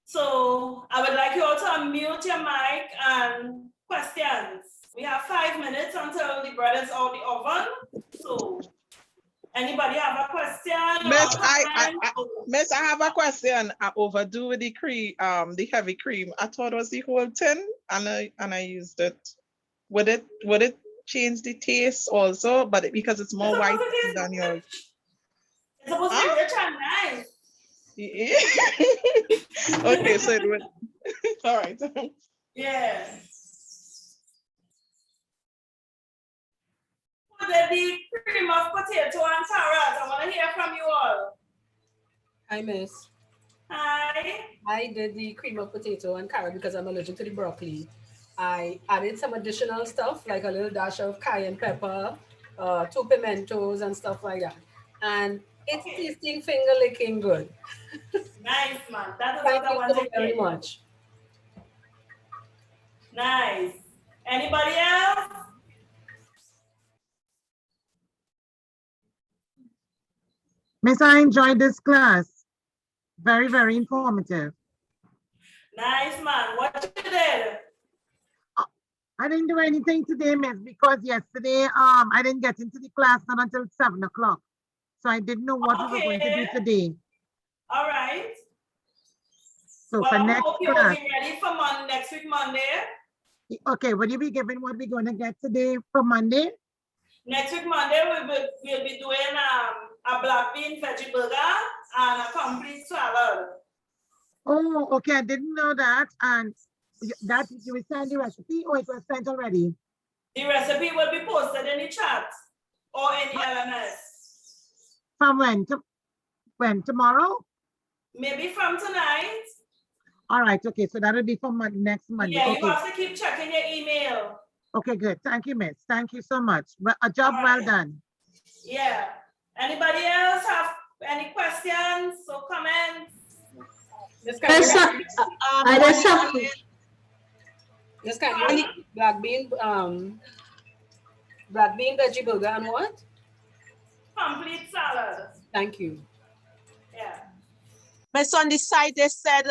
So I would like you all to unmute your mic and questions. We have 5 minutes until the bread is out the oven. So anybody have a question? Miss, I have a question. I overdo with the cream, the heavy cream. I thought it was the whole tin, and I used it. Would it change the taste also? But because it's more white than yours. It's supposed to be rich and nice. Okay, so it would. All right. Yeah. Who did the cream of potato and carrot? I want to hear from you all. Hi, Miss. Hi. I did the cream of potato and carrot because I'm allergic to the broccoli. I added some additional stuff like a little dash of cayenne pepper, 2 pimentos and stuff like that. And it's tasting finger licking good. Nice, man. That is Thank what I you want so to very hear. much. Nice. Anybody else? Miss, I enjoyed this class. Very, very informative. Nice, man. What you did? I didn't do anything today, Miss, because yesterday I didn't get into the class not until 7 o'clock. So I didn't know what we were going to do today. All right. So well, for I next hope you will class. be ready for next week, Monday. Okay, will you be giving what we're going to get today for Monday? Next week, Monday, we'll be doing a black bean veggie burger and a complete salad. Oh, okay, I didn't know that. And that you will send the recipe or it was sent already? The recipe will be posted in the chat or in the LMS. From when? When? Tomorrow? Maybe from tonight. All right, okay, so that'll be for next Monday. Yeah, okay. You have to keep checking your email. Okay, good. Thank you, Miss. Thank you so much. A job well done. Yeah. Anybody else have any questions or comments? I just have Yes, can you black bean veggie burger and what? Complete salad. Thank you. Yeah. But on the site they said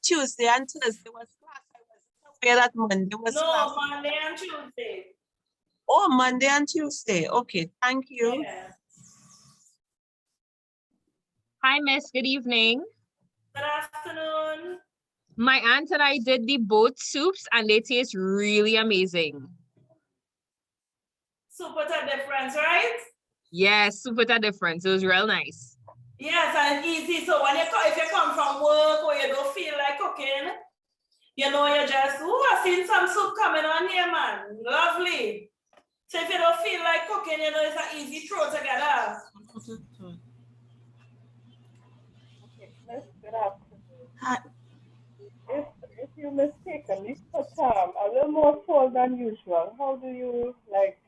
Tuesday and Thursday was class. I wasn't aware that Monday was class. No, Monday and Tuesday. Oh, Monday and Tuesday. Okay, thank you. Yeah. Hi, Miss. Good evening. Good afternoon. My aunt and I did the both soups and they taste really amazing. Soup with a difference, right? Yes, soup with a difference. It was real nice. Yes, and easy. So when if you come from work or you don't feel like cooking, you know, you just, I've seen some soup coming on here, man. Lovely. So if you don't feel like cooking, you know, it's an easy throw together. Miss, good afternoon. Hi. If you mistakenly put a little more salt than usual, how do you like?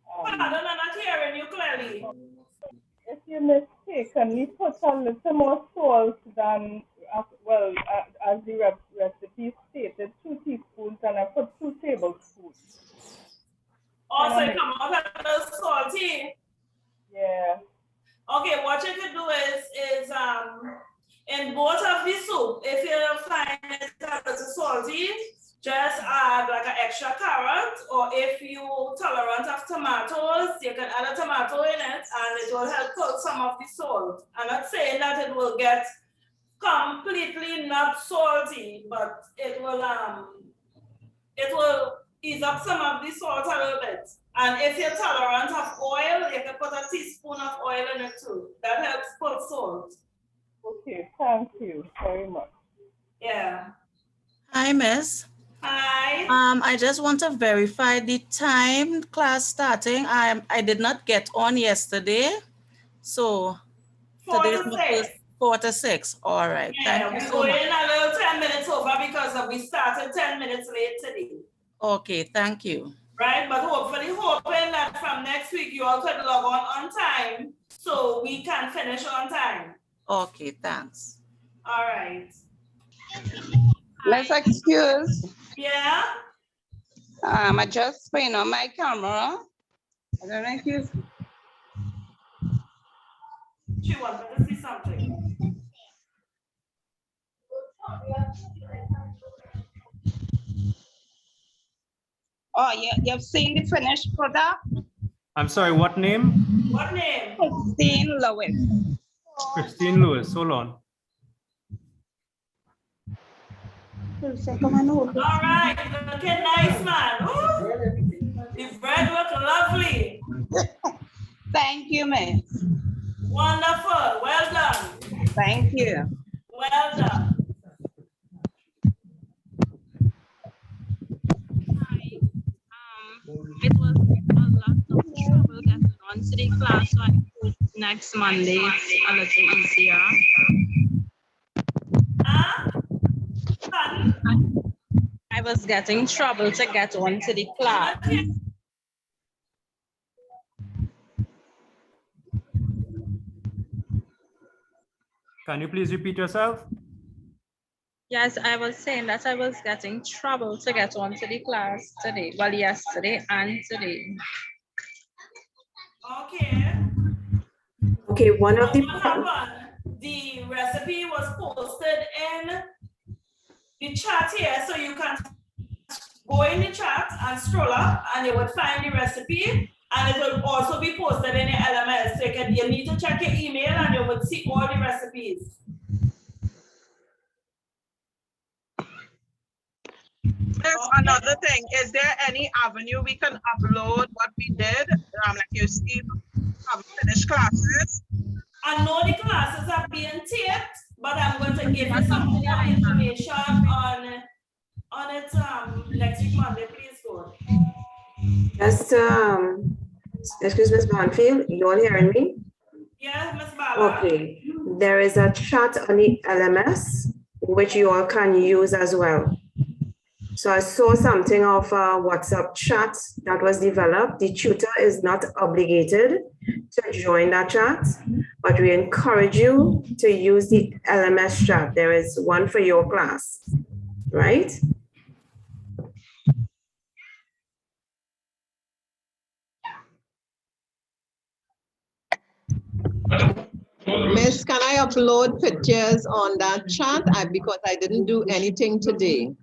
Pardon, I'm not hearing you clearly. If you mistakenly put a little more salt than, as the recipe stated, 2 teaspoons, and I put 2 tablespoons. Also, it come out a little salty. Yeah. Okay, what you could do is in both of the soup, if you find it a little salty, just add like an extra carrot, or if you tolerant of tomatoes, you can add a tomato in it and it will help coat some of the salt. I'm not saying that it will get completely not salty, but it will ease up some of the salt a little bit. And if you're tolerant of oil, you can put a teaspoon of oil in it too. That helps put salt. Okay, thank you very much. Yeah. Hi, Miss. Hi. I just want to verify the time class starting. I did not get on yesterday, so 4 today is to my 6. first 4 to 6. All right. Yeah, Thank you we're so much. going a little 10 minutes over because we started 10 minutes late today. Okay, thank you. Right, but hoping that from next week you all could log on time so we can finish on time. Okay, thanks. All right. Let's excuse. Yeah. I just putting on my camera. I don't know if you. She wanted to see something. Oh, you've seen the finished product? I'm sorry, what name? What name? Christine Lewis. Christine Lewis. Hold on. All right, looking nice, man. Ooh, the bread look lovely. Thank you, miss. Wonderful. Well done. Thank you. Well done. It was a lot of trouble getting onto the class, so I hope next Monday it's a little easier. I was getting trouble to get onto the class. Can you please repeat yourself? Yes, I was saying that I was getting trouble to get onto the class today. Well, yesterday and today. Okay. Okay, one of the What happened? The recipe was posted in the chat here, so you can go in the chat and scroll up, and you would find the recipe, and it will also be posted in the LMS. So you need to check your email, and you would see all the recipes. Miss, another thing, is there any avenue we can upload what we did? Like you see, finished classes. I know the classes are being taped, but I'm going to give you some more information on it next week Monday. Please go. Just, excuse Ms. Bonfield, you all hearing me? Yes, Ms. Bala. Okay, there is a chat on the LMS, which you all can use as well. So I saw something of a WhatsApp chat that was developed. The tutor is not obligated to join that chat, but we encourage you to use the LMS chat. There is one for your class, right? Miss, can I upload pictures on that chat? Because I didn't do anything today.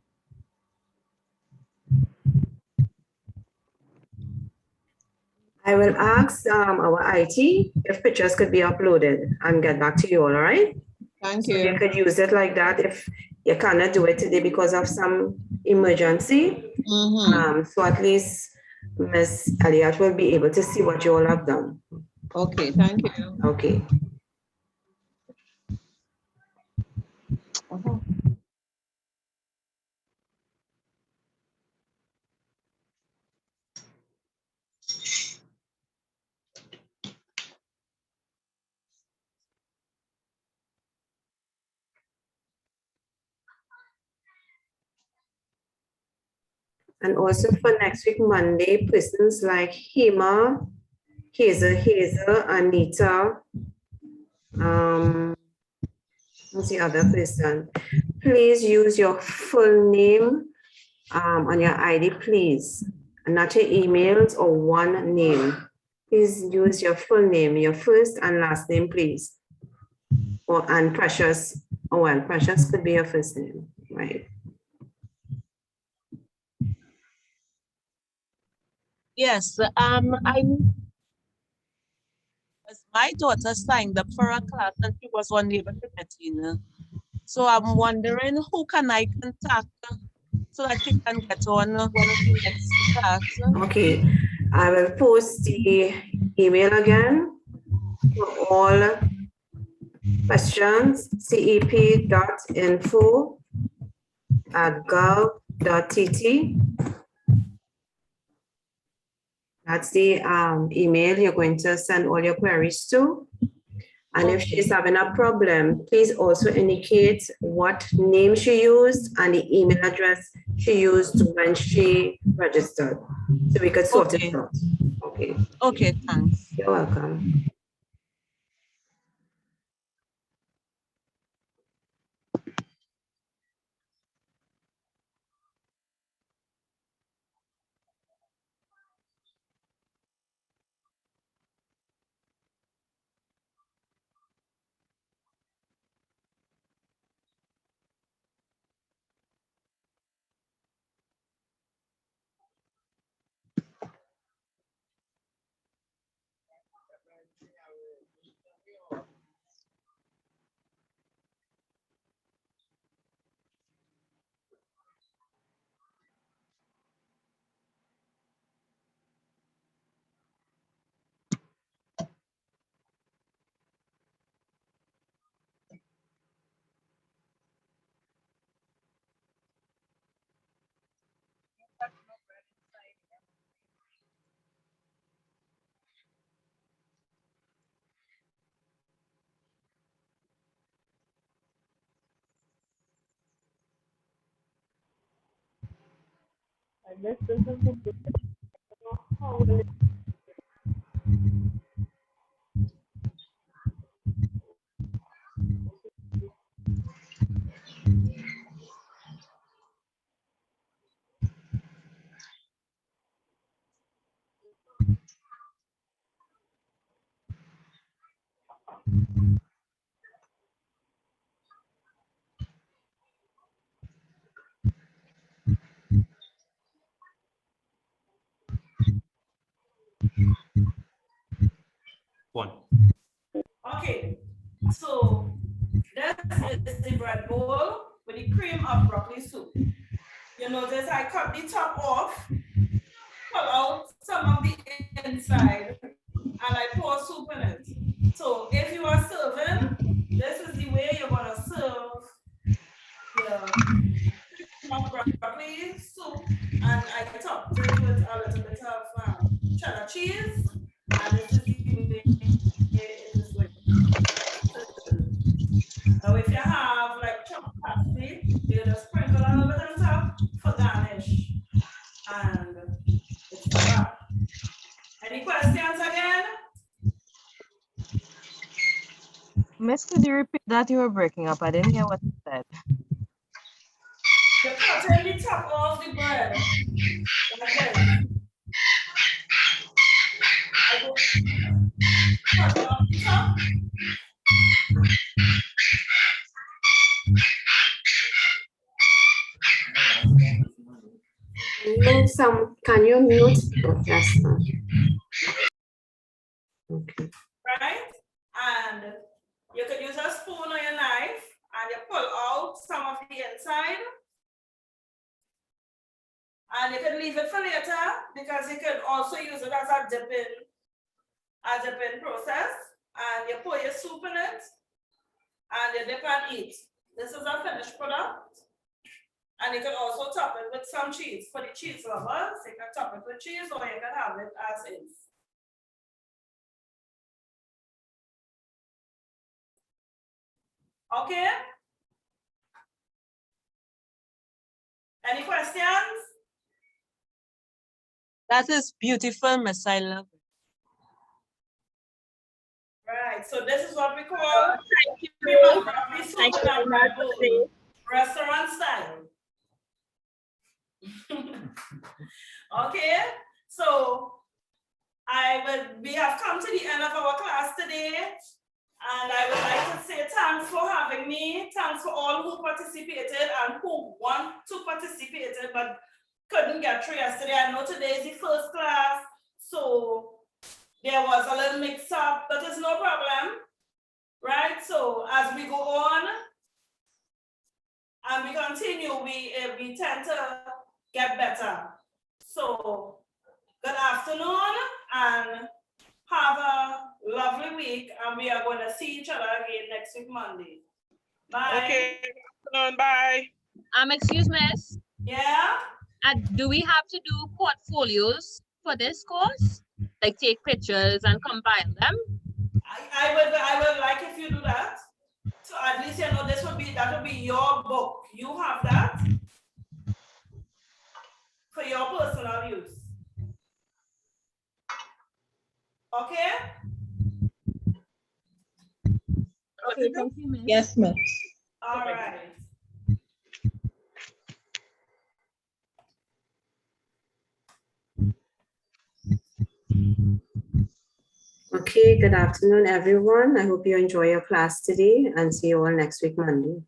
I will ask our IT if pictures could be uploaded and get back to you all right? Thank So you. you could use it like that if you cannot do it today because of some emergency. So at least Miss Elliott will be able to see what you all have done. Okay, thank you. Okay. And also for next week, Monday, persons like Hema, Hazel, Anita, what's the other person? Please use your full name on your ID, please, and not your emails or one name. Please use your full name, your first and last name, please. And Precious, oh well, Precious could be your first name, right? Yes, my daughter signed up for a class and she was unable to get in. So I'm wondering who can I contact so that she can get on one of the next class. Okay, I will post the email again for all questions, cep.info@gov.tt. That's the email you're going to send all your queries to. And if she's having a problem, please also indicate what name she used and the email address she used when she registered. So we could sort it out. Okay. Okay, thanks. You're welcome. I listened to the book. I don't know how will it One. Okay, so this is the bread bowl with the cream of broccoli soup. You notice I cut the top off, pull out some of the inside, and I pour soup in it. So if you are serving, this is the way you're gonna serve your broccoli soup, and I topped it with a little bit of cheddar cheese, and this is the way it is going. Now, if you have like chopped parsley, you just sprinkle a little bit on top for garnish, and it's a wrap. Any questions again? Miss, could you repeat that? You were breaking up. I didn't hear what you said. You're cutting the top of the bread like this. I go cut it off the top. Can you mute? Oh, yes. Okay. Right? And you can use a spoon or your knife and you pull out some of the inside. And you can leave it for later because you can also use it as a dipping process. And you pour your soup in it and you dip and eat. This is a finished product. And you can also top it with some cheese. For the cheese lovers, you can top it with cheese or you can have it as is. Okay? Any questions? That is beautiful, Miss. I love it. Right, so this is what we call broccoli soup Thank you in a very bread much. bowl, restaurant style. Okay, so we have come to the end of our class today, and I would like to say thanks for having me. Thanks for all who participated and who want to participate but couldn't get through yesterday. I know today is the first class, so there was a little mix up, but it's no problem, right? So as we go on and we continue, we tend to get better. So good afternoon and have a lovely week, and we are going to see each other again next week, Monday. Bye. Okay, bye. Excuse me, Miss. Yeah? Do we have to do portfolios for this course? Like take pictures and compile them? I would like if you do that. So at least you know that would be your book. You have that for your personal use. Okay? Okay, thank you, Miss. Yes, ma'am. All right. Okay, good afternoon, everyone. I hope you enjoy your class today and see you all next week, Monday.